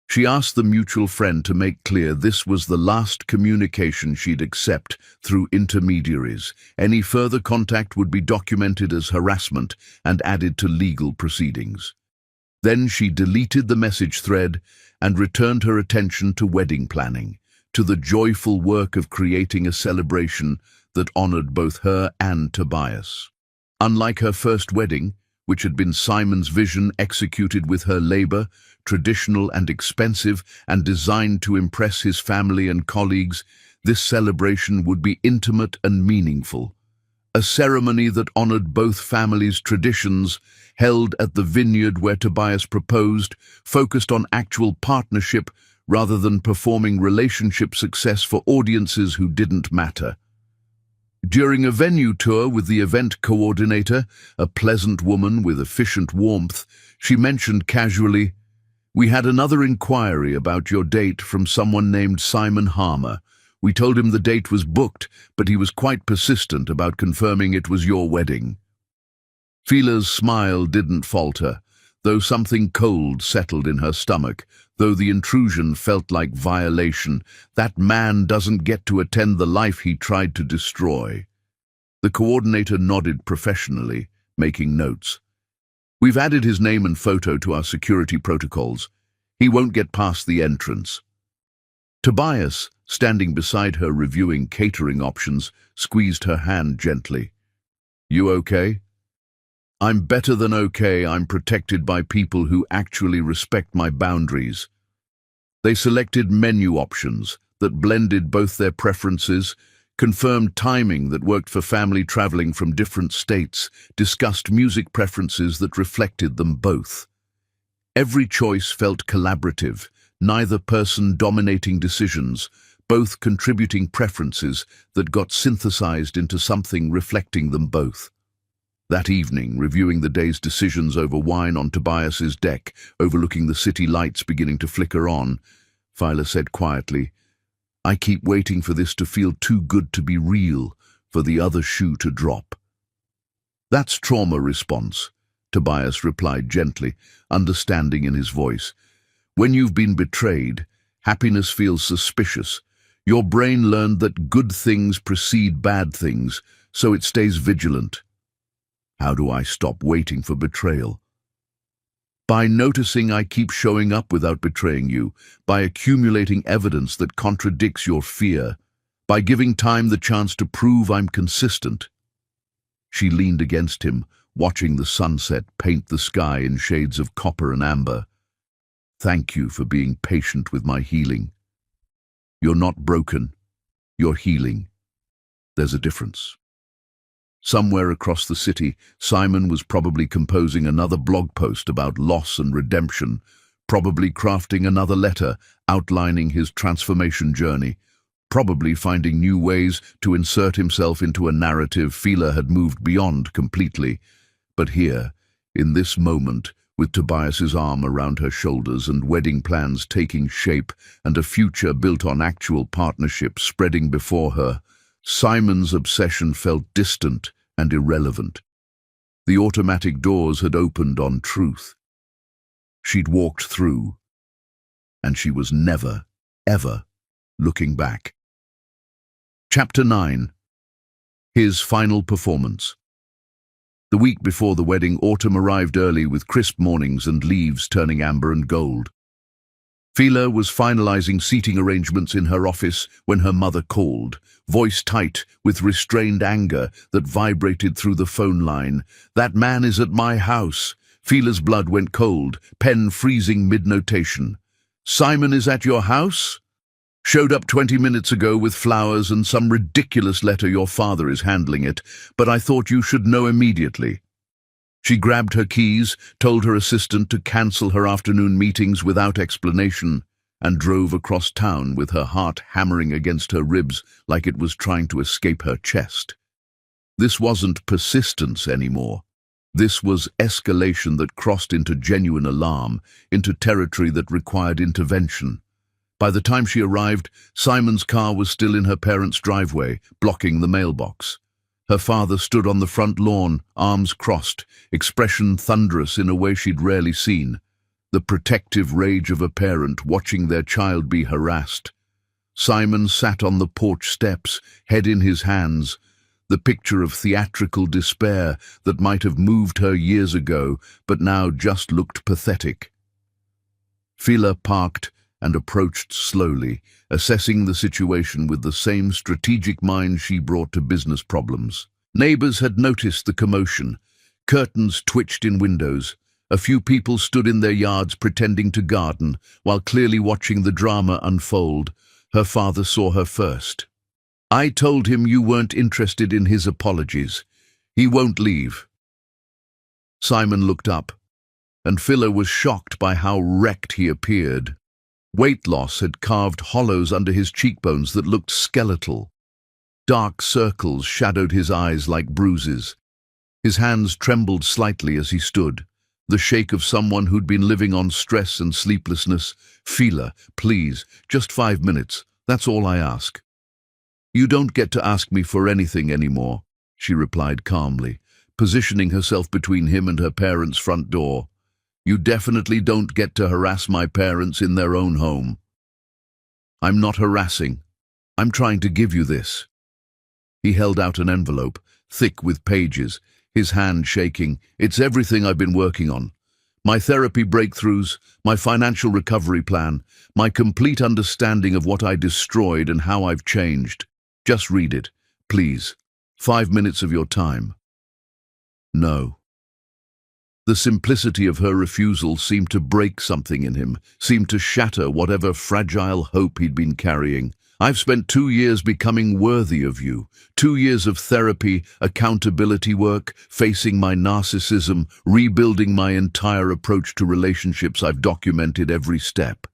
She asked the mutual friend to make clear this was the last communication she'd accept through intermediaries. Any further contact would be documented as harassment and added to legal proceedings. Then she deleted the message thread and returned her attention to wedding planning, to the joyful work of creating a celebration that honored both her and Tobias. Unlike her first wedding, which had been Simon's vision executed with her labor, traditional and expensive and designed to impress his family and colleagues, this celebration would be intimate and meaningful. A ceremony that honored both families' traditions, held at the vineyard where Tobias proposed, focused on actual partnership rather than performing relationship success for audiences who didn't matter. During a venue tour with the event coordinator, a pleasant woman with efficient warmth, she mentioned casually, "We had another inquiry about your date from someone named Simon Harmer. We told him the date was booked, but he was quite persistent about confirming it was your wedding." Fila's smile didn't falter, though something cold settled in her stomach, though the intrusion felt like violation. That man doesn't get to attend the life he tried to destroy. The coordinator nodded professionally, making notes. "We've added his name and photo to our security protocols. He won't get past the entrance." Tobias, standing beside her reviewing catering options, squeezed her hand gently. "You okay?" "I'm better than okay. I'm protected by people who actually respect my boundaries." They selected menu options that blended both their preferences, confirmed timing that worked for family traveling from different states, discussed music preferences that reflected them both. Every choice felt collaborative, neither person dominating decisions, both contributing preferences that got synthesized into something reflecting them both. That evening, reviewing the day's decisions over wine on Tobias's deck, overlooking the city lights beginning to flicker on, Phyla said quietly, "I keep waiting for this to feel too good to be real, for the other shoe to drop." "That's trauma response," Tobias replied gently, understanding in his voice. "When you've been betrayed, happiness feels suspicious. Your brain learned that good things precede bad things, so it stays vigilant." "How do I stop waiting for betrayal?" "By noticing I keep showing up without betraying you, by accumulating evidence that contradicts your fear, by giving time the chance to prove I'm consistent." She leaned against him, watching the sunset paint the sky in shades of copper and amber. "Thank you for being patient with my healing. You're not broken, you're healing. There's a difference." Somewhere across the city, Simon was probably composing another blog post about loss and redemption, probably crafting another letter outlining his transformation journey, probably finding new ways to insert himself into a narrative Phyla had moved beyond completely. But here, in this moment, with Tobias's arm around her shoulders and wedding plans taking shape and a future built on actual partnership spreading before her, Simon's obsession felt distant and irrelevant. The automatic doors had opened on truth. She'd walked through, and she was never, ever looking back. Chapter 9. His final performance. The week before the wedding, autumn arrived early with crisp mornings and leaves turning amber and gold. Phyla was finalizing seating arrangements in her office when her mother called, voice tight with restrained anger that vibrated through the phone line. "That man is at my house." Phyla's blood went cold, pen freezing mid-notation. "Simon is at your house? Showed up 20 minutes ago with flowers and some ridiculous letter. Your father is handling it, but I thought you should know immediately." She grabbed her keys, told her assistant to cancel her afternoon meetings without explanation, and drove across town with her heart hammering against her ribs like it was trying to escape her chest. This wasn't persistence anymore. This was escalation that crossed into genuine alarm, into territory that required intervention. By the time she arrived, Simon's car was still in her parents' driveway, blocking the mailbox. Her father stood on the front lawn, arms crossed, expression thunderous in a way she'd rarely seen. The protective rage of a parent watching their child be harassed. Simon sat on the porch steps, head in his hands, the picture of theatrical despair that might have moved her years ago, but now just looked pathetic. Phyla parked and approached slowly, assessing the situation with the same strategic mind she brought to business problems. Neighbors had noticed the commotion. Curtains twitched in windows. A few people stood in their yards pretending to garden, while clearly watching the drama unfold. Her father saw her first. "I told him you weren't interested in his apologies. He won't leave." Simon looked up, and Phyla was shocked by how wrecked he appeared. Weight loss had carved hollows under his cheekbones that looked skeletal. Dark circles shadowed his eyes like bruises. His hands trembled slightly as he stood, the shake of someone who'd been living on stress and sleeplessness. "Phyla, please, just 5 minutes. That's all I ask." "You don't get to ask me for anything anymore," she replied calmly, positioning herself between him and her parents' front door. "You definitely don't get to harass my parents in their own home." "I'm not harassing. I'm trying to give you this." He held out an envelope, thick with pages, his hand shaking. "It's everything I've been working on. My therapy breakthroughs, my financial recovery plan, my complete understanding of what I destroyed and how I've changed. Just read it, please. 5 minutes of your time. No. The simplicity of her refusal seemed to break something in him, seemed to shatter whatever fragile hope he'd been carrying. I've spent 2 years becoming worthy of you. 2 years of therapy, accountability work, facing my narcissism, rebuilding my entire approach to relationships. I've documented every step,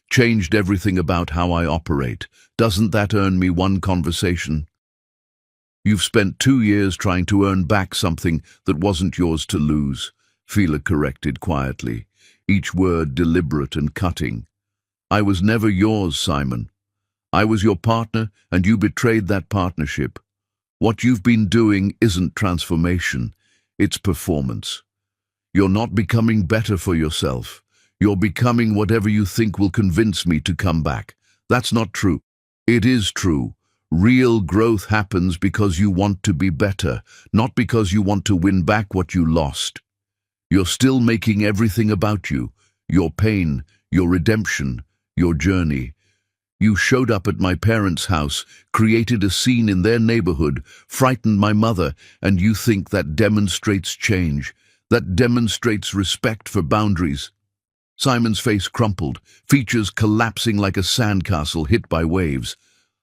changed everything about how I operate. Doesn't that earn me one conversation? You've spent 2 years trying to earn back something that wasn't yours to lose, Fila corrected quietly, each word deliberate and cutting. I was never yours, Simon. I was your partner, and you betrayed that partnership. What you've been doing isn't transformation, it's performance. You're not becoming better for yourself. You're becoming whatever you think will convince me to come back. That's not true. It is true. Real growth happens because you want to be better, not because you want to win back what you lost. You're still making everything about you, your pain, your redemption, your journey. You showed up at my parents' house, created a scene in their neighborhood, frightened my mother, and you think that demonstrates change, that demonstrates respect for boundaries. Simon's face crumpled, features collapsing like a sandcastle hit by waves.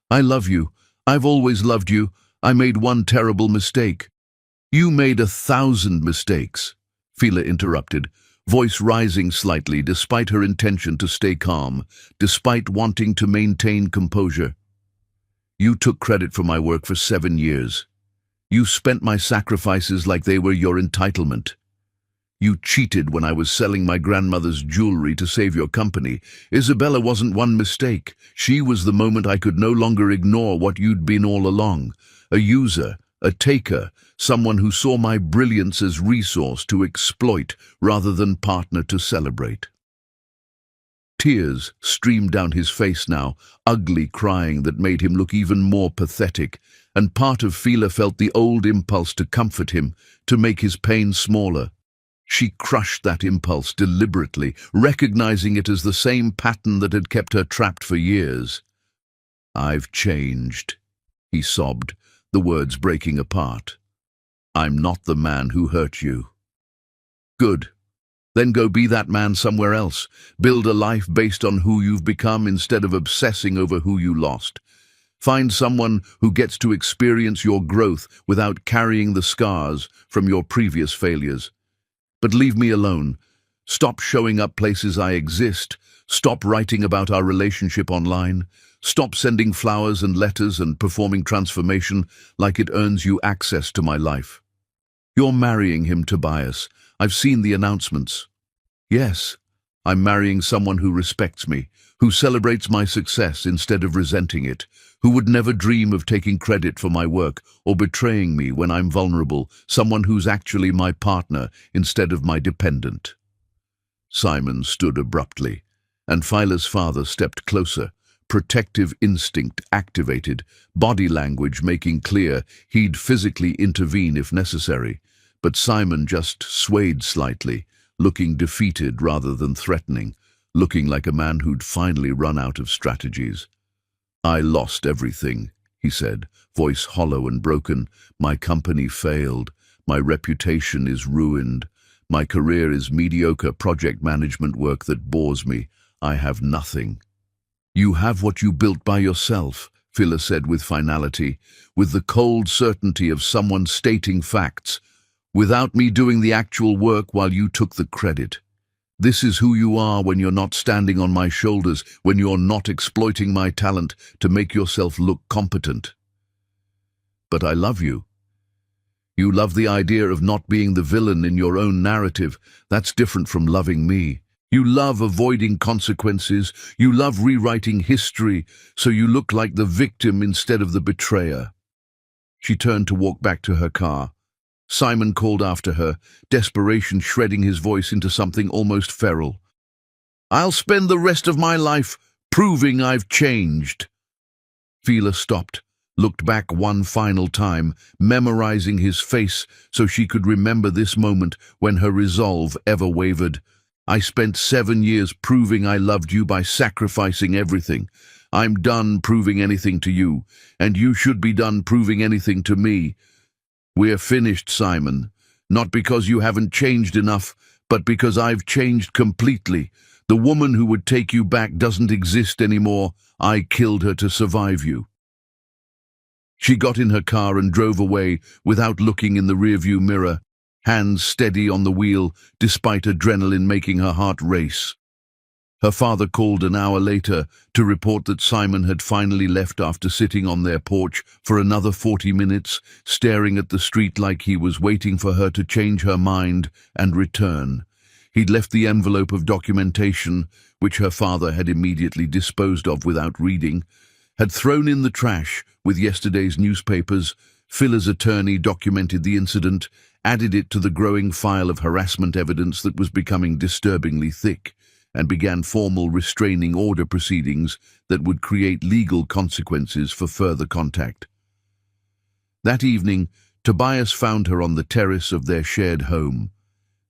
I love you. I've always loved you. I made one terrible mistake. You made 1,000 mistakes, Fila interrupted, voice rising slightly despite her intention to stay calm, despite wanting to maintain composure. You took credit for my work for 7 years. You spent my sacrifices like they were your entitlement. You cheated when I was selling my grandmother's jewelry to save your company. Isabella wasn't one mistake. She was the moment I could no longer ignore what you'd been all along. A user, a taker, someone who saw my brilliance as resource to exploit rather than partner to celebrate. Tears streamed down his face now, ugly crying that made him look even more pathetic, and part of Fila felt the old impulse to comfort him, to make his pain smaller. She crushed that impulse deliberately, recognizing it as the same pattern that had kept her trapped for years. I've changed, he sobbed, the words breaking apart. I'm not the man who hurt you. Good. Then go be that man somewhere else. Build a life based on who you've become instead of obsessing over who you lost. Find someone who gets to experience your growth without carrying the scars from your previous failures. But leave me alone. Stop showing up places I exist. Stop writing about our relationship online. Stop sending flowers and letters and performing transformation like it earns you access to my life. You're marrying him, Tobias. I've seen the announcements. Yes, I'm marrying someone who respects me, who celebrates my success instead of resenting it, who would never dream of taking credit for my work or betraying me when I'm vulnerable, someone who's actually my partner instead of my dependent. Simon stood abruptly, and Fila's father stepped closer, protective instinct activated, body language making clear he'd physically intervene if necessary. But Simon just swayed slightly, looking defeated rather than threatening, looking like a man who'd finally run out of strategies. I lost everything, he said, voice hollow and broken. My company failed. My reputation is ruined. My career is mediocre project management work that bores me. I have nothing. You have what you built by yourself, Fila said with finality, with the cold certainty of someone stating facts, without me doing the actual work while you took the credit. This is who you are when you're not standing on my shoulders, when you're not exploiting my talent to make yourself look competent. But I love you. You love the idea of not being the villain in your own narrative. That's different from loving me. You love avoiding consequences. You love rewriting history so you look like the victim instead of the betrayer. She turned to walk back to her car. Simon called after her, desperation shredding his voice into something almost feral. I'll spend the rest of my life proving I've changed. Fila stopped, looked back one final time, memorizing his face so she could remember this moment when her resolve ever wavered. I spent 7 years proving I loved you by sacrificing everything. I'm done proving anything to you, and you should be done proving anything to me. We're finished, Simon. Not because you haven't changed enough, but because I've changed completely. The woman who would take you back doesn't exist anymore. I killed her to survive you." She got in her car and drove away without looking in the rearview mirror, hands steady on the wheel despite adrenaline making her heart race. Her father called an hour later to report that Simon had finally left after sitting on their porch for another 40 minutes, staring at the street like he was waiting for her to change her mind and return. He'd left the envelope of documentation, which her father had immediately disposed of without reading, had thrown in the trash with yesterday's newspapers. Phila's attorney documented the incident, added it to the growing file of harassment evidence that was becoming disturbingly thick, and began formal restraining order proceedings that would create legal consequences for further contact. That evening, Tobias found her on the terrace of their shared home.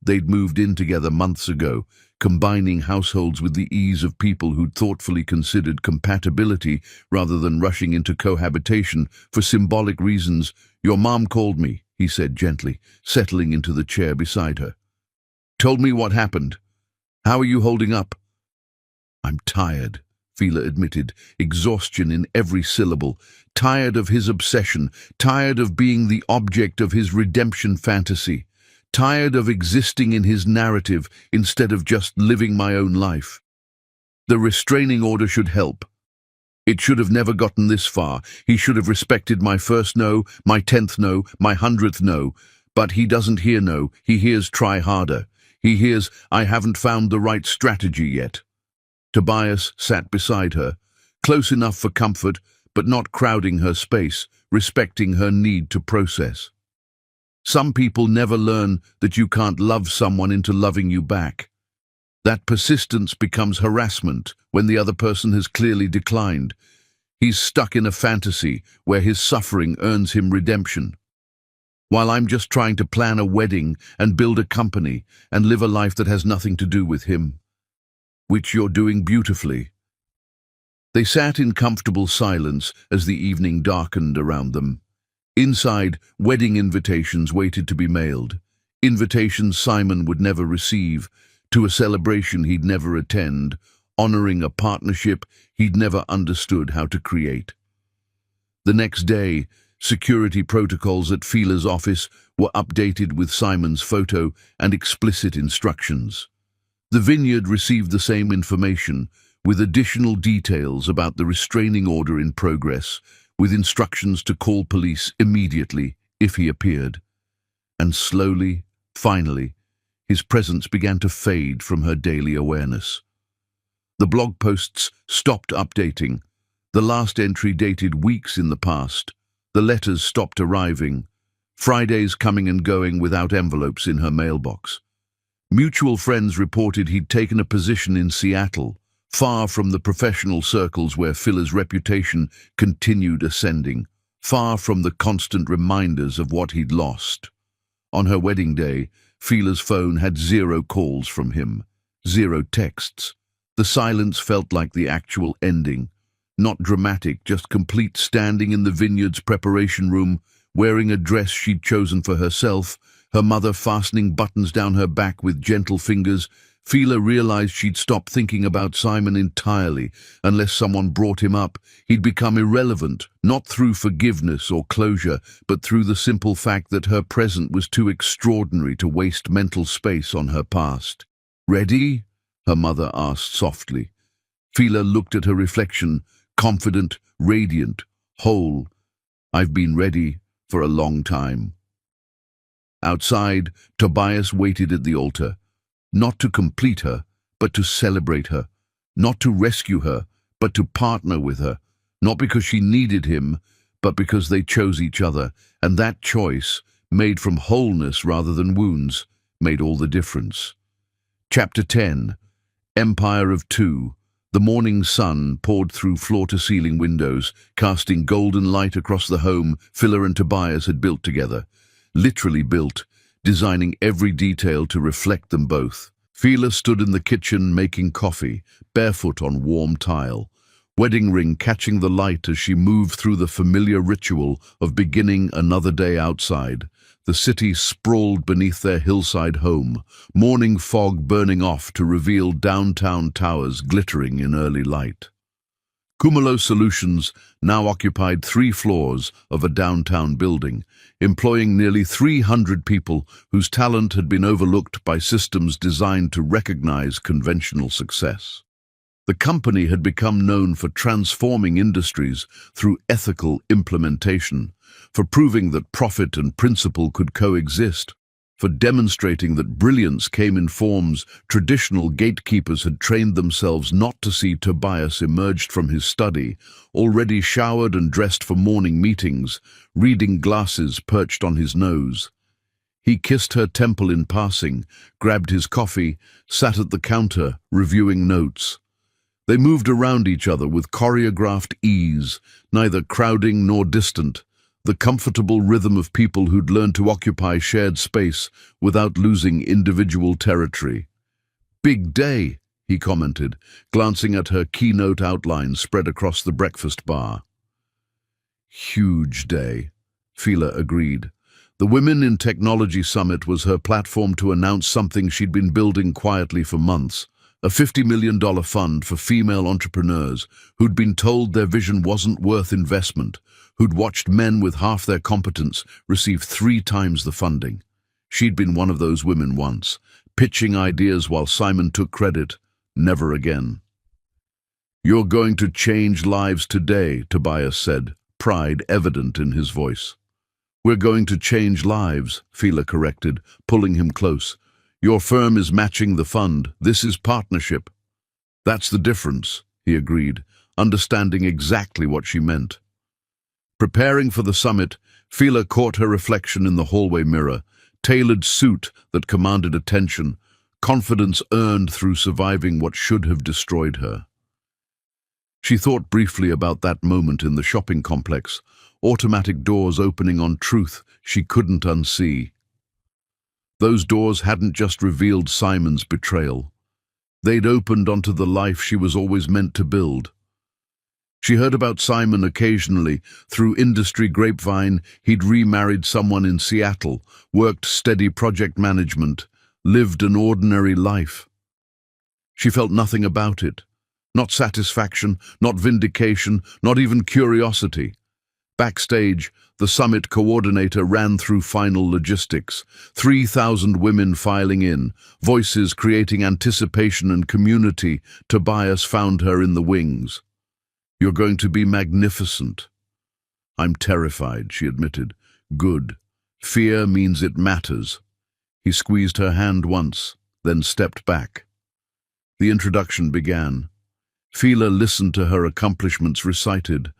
They'd moved in together months ago, combining households with the ease of people who'd thoughtfully considered compatibility rather than rushing into cohabitation for symbolic reasons. "Your mom called me," he said gently, settling into the chair beside her. "Told me what happened. How are you holding up?" "I'm tired," Phila admitted, exhaustion in every syllable. Tired of his obsession, tired of being the object of his redemption fantasy, tired of existing in his narrative instead of just living my own life. The restraining order should help. It should have never gotten this far. He should have respected my first no, my 10th no, my 100th no. But he doesn't hear no, he hears try harder. He hears, I haven't found the right strategy yet. Tobias sat beside her, close enough for comfort, but not crowding her space, respecting her need to process. Some people never learn that you can't love someone into loving you back. That persistence becomes harassment when the other person has clearly declined. He's stuck in a fantasy where his suffering earns him redemption. While I'm just trying to plan a wedding and build a company and live a life that has nothing to do with him. Which you're doing beautifully. They sat in comfortable silence as the evening darkened around them. Inside, wedding invitations waited to be mailed. Invitations Simon would never receive, to a celebration he'd never attend, honoring a partnership he'd never understood how to create. The next day, security protocols at Phila's office were updated with Simon's photo and explicit instructions. The vineyard received the same information, with additional details about the restraining order in progress, with instructions to call police immediately if he appeared. And slowly, finally, his presence began to fade from her daily awareness. The blog posts stopped updating. The last entry dated weeks in the past. The letters stopped arriving. Fridays coming and going without envelopes in her mailbox. Mutual friends reported he'd taken a position in Seattle, far from the professional circles where Phila's reputation continued ascending, far from the constant reminders of what he'd lost. On her wedding day, Phila's phone had 0 calls from him, 0 texts. The silence felt like the actual ending. Not dramatic, just complete, standing in the vineyard's preparation room, wearing a dress she'd chosen for herself, her mother fastening buttons down her back with gentle fingers. Phila realized she'd stopped thinking about Simon entirely. Unless someone brought him up, he'd become irrelevant, not through forgiveness or closure, but through the simple fact that her present was too extraordinary to waste mental space on her past. "Ready?" her mother asked softly. Phila looked at her reflection, confident, radiant, whole. "I've been ready for a long time." Outside, Tobias waited at the altar, not to complete her, but to celebrate her, not to rescue her, but to partner with her, not because she needed him, but because they chose each other, and that choice, made from wholeness rather than wounds, made all the difference. Chapter 10. Empire of Two. The morning sun poured through floor-to-ceiling windows, casting golden light across the home Phila and Tobias had built together. Literally built, designing every detail to reflect them both. Fila stood in the kitchen making coffee, barefoot on warm tile, wedding ring catching the light as she moved through the familiar ritual of beginning another day outside. The city sprawled beneath their hillside home, morning fog burning off to reveal downtown towers glittering in early light. Cumulo Solutions now occupied 3 floors of a downtown building, employing nearly 300 people whose talent had been overlooked by systems designed to recognize conventional success. The company had become known for transforming industries through ethical implementation, for proving that profit and principle could coexist, for demonstrating that brilliance came in forms traditional gatekeepers had trained themselves not to see. Tobias emerged from his study, already showered and dressed for morning meetings, reading glasses perched on his nose. He kissed her temple in passing, grabbed his coffee, sat at the counter, reviewing notes. They moved around each other with choreographed ease, neither crowding nor distant, the comfortable rhythm of people who'd learned to occupy shared space without losing individual territory. "Big day," he commented, glancing at her keynote outline spread across the breakfast bar. "Huge day," Fila agreed. The Women in Technology Summit was her platform to announce something she'd been building quietly for months, a $50 million fund for female entrepreneurs who'd been told their vision wasn't worth investment, who'd watched men with half their competence receive 3 times the funding. She'd been one of those women once, pitching ideas while Simon took credit. Never again. "You're going to change lives today," Tobias said, pride evident in his voice. "We're going to change lives," Fila corrected, pulling him close. "Your firm is matching the fund. This is partnership." "That's the difference," he agreed, understanding exactly what she meant. Preparing for the summit, Fila caught her reflection in the hallway mirror, tailored suit that commanded attention, confidence earned through surviving what should have destroyed her. She thought briefly about that moment in the shopping complex, automatic doors opening on truth she couldn't unsee. Those doors hadn't just revealed Simon's betrayal. They'd opened onto the life she was always meant to build. She heard about Simon occasionally. Through industry grapevine, he'd remarried someone in Seattle, worked steady project management, lived an ordinary life. She felt nothing about it. Not satisfaction, not vindication, not even curiosity. Backstage, the summit coordinator ran through final logistics. 3,000 women filing in, voices creating anticipation and community. Tobias found her in the wings. "You're going to be magnificent." "I'm terrified," she admitted. "Good. Fear means it matters." He squeezed her hand once, then stepped back. The introduction began. Fila listened to her accomplishments recited.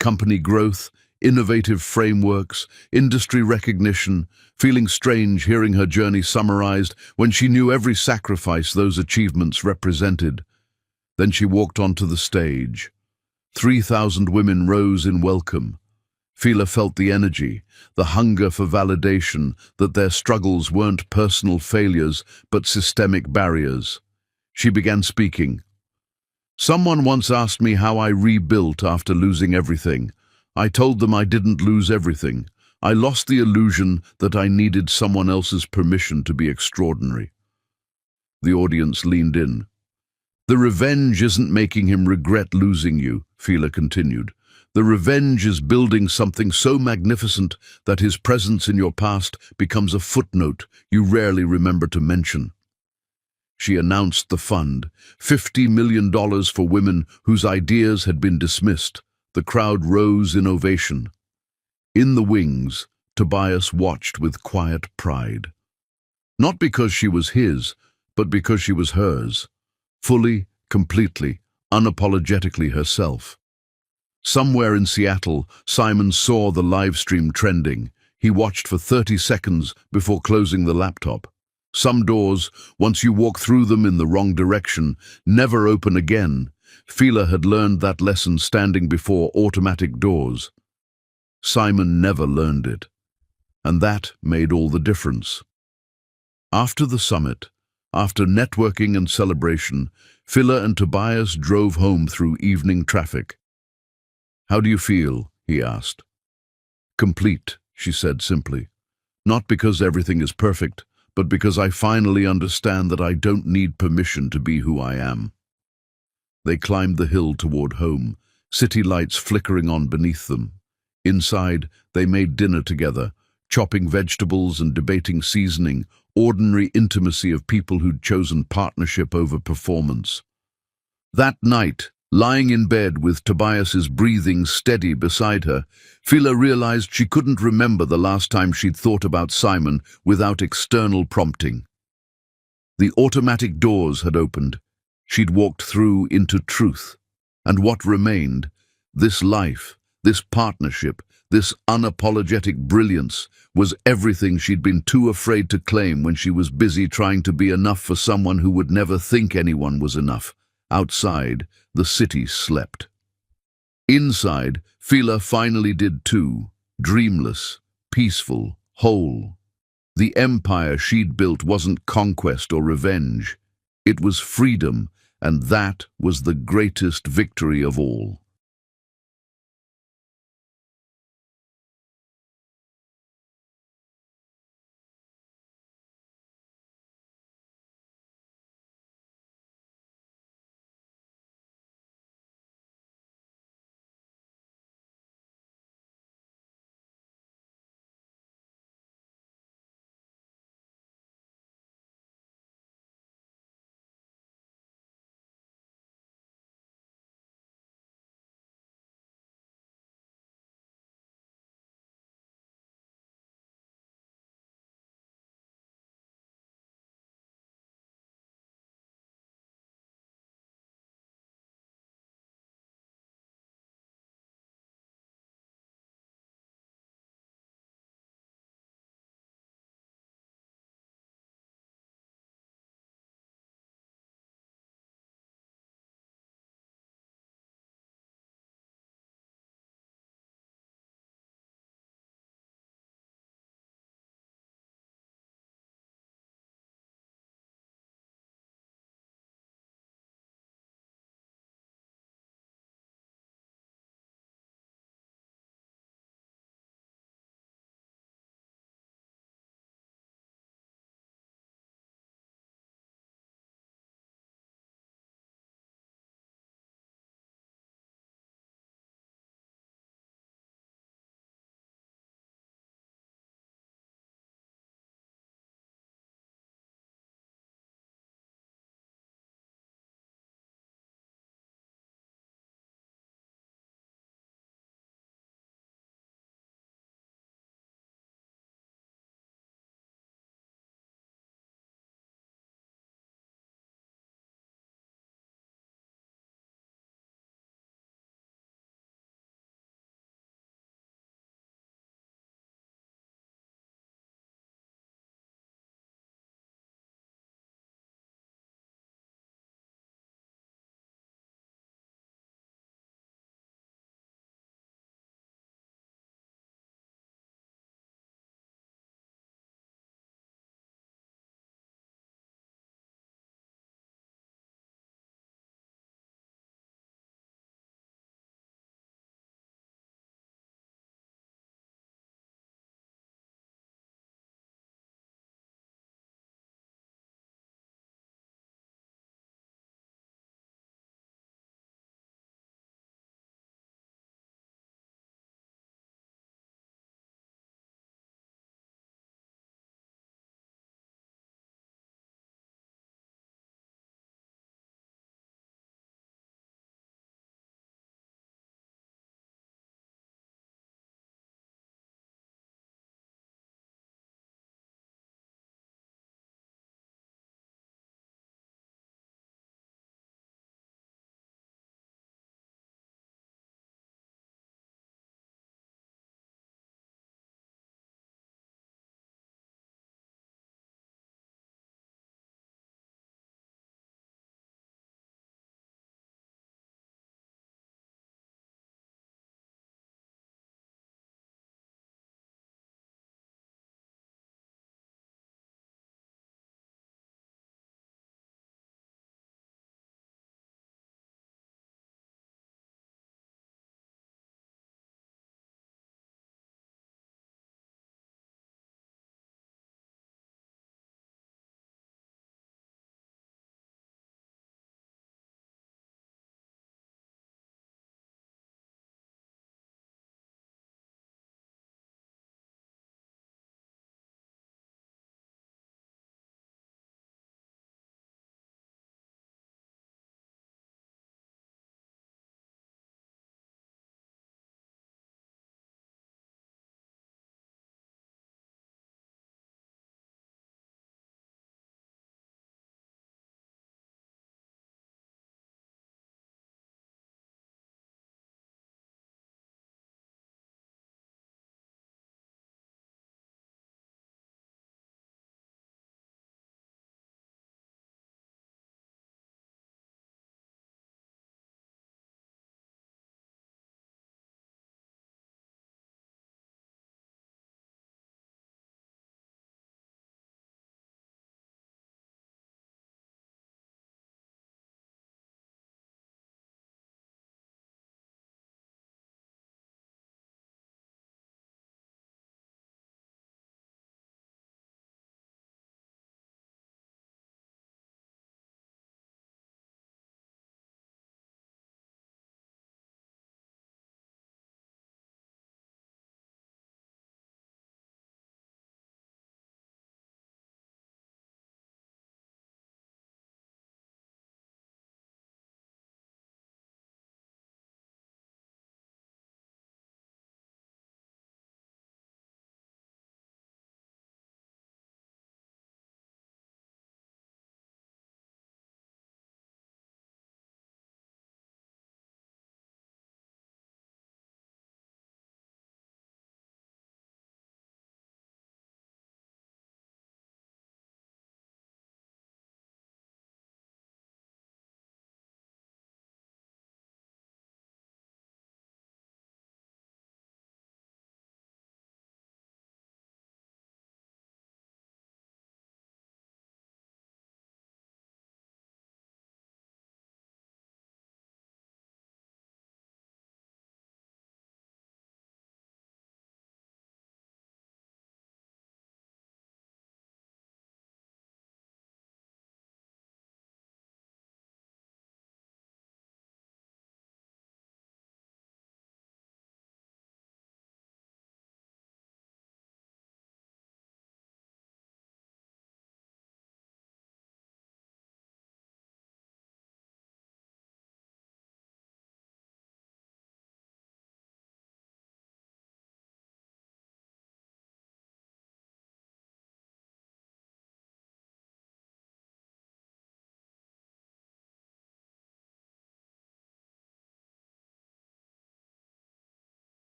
Company growth, innovative frameworks, industry recognition, feeling strange hearing her journey summarized when she knew every sacrifice those achievements represented. Then she walked onto the stage. 3,000 women rose in welcome. Fila felt the energy, the hunger for validation that their struggles weren't personal failures but systemic barriers. She began speaking. "Someone once asked me how I rebuilt after losing everything. I told them I didn't lose everything. I lost the illusion that I needed someone else's permission to be extraordinary." The audience leaned in. "The revenge isn't making him regret losing you," Fila continued. "The revenge is building something so magnificent that his presence in your past becomes a footnote you rarely remember to mention." She announced the fund, $50 million for women whose ideas had been dismissed. The crowd rose in ovation. In the wings, Tobias watched with quiet pride. Not because she was his, but because she was hers. Fully, completely, unapologetically herself. Somewhere in Seattle, Simon saw the live stream trending. He watched for 30 seconds before closing the laptop. Some doors, once you walk through them in the wrong direction, never open again. Fila had learned that lesson standing before automatic doors. Simon never learned it. And that made all the difference. After the summit, After networking and celebration, Phila and Tobias drove home through evening traffic. "How do you feel?" he asked. "Complete," she said simply. "Not because everything is perfect, but because I finally understand that I don't need permission to be who I am." They climbed the hill toward home, city lights flickering on beneath them. Inside, they made dinner together, chopping vegetables and debating seasoning, ordinary intimacy of people who'd chosen partnership over performance. That night, lying in bed with Tobias's breathing steady beside her, Phila realized she couldn't remember the last time she'd thought about Simon without external prompting. The automatic doors had opened. She'd walked through into truth. And what remained, this life, this partnership, this unapologetic brilliance, was everything she'd been too afraid to claim when she was busy trying to be enough for someone who would never think anyone was enough. Outside, the city slept. Inside, Phila finally did too, dreamless, peaceful, whole. The empire she'd built wasn't conquest or revenge. It was freedom, and that was the greatest victory of all.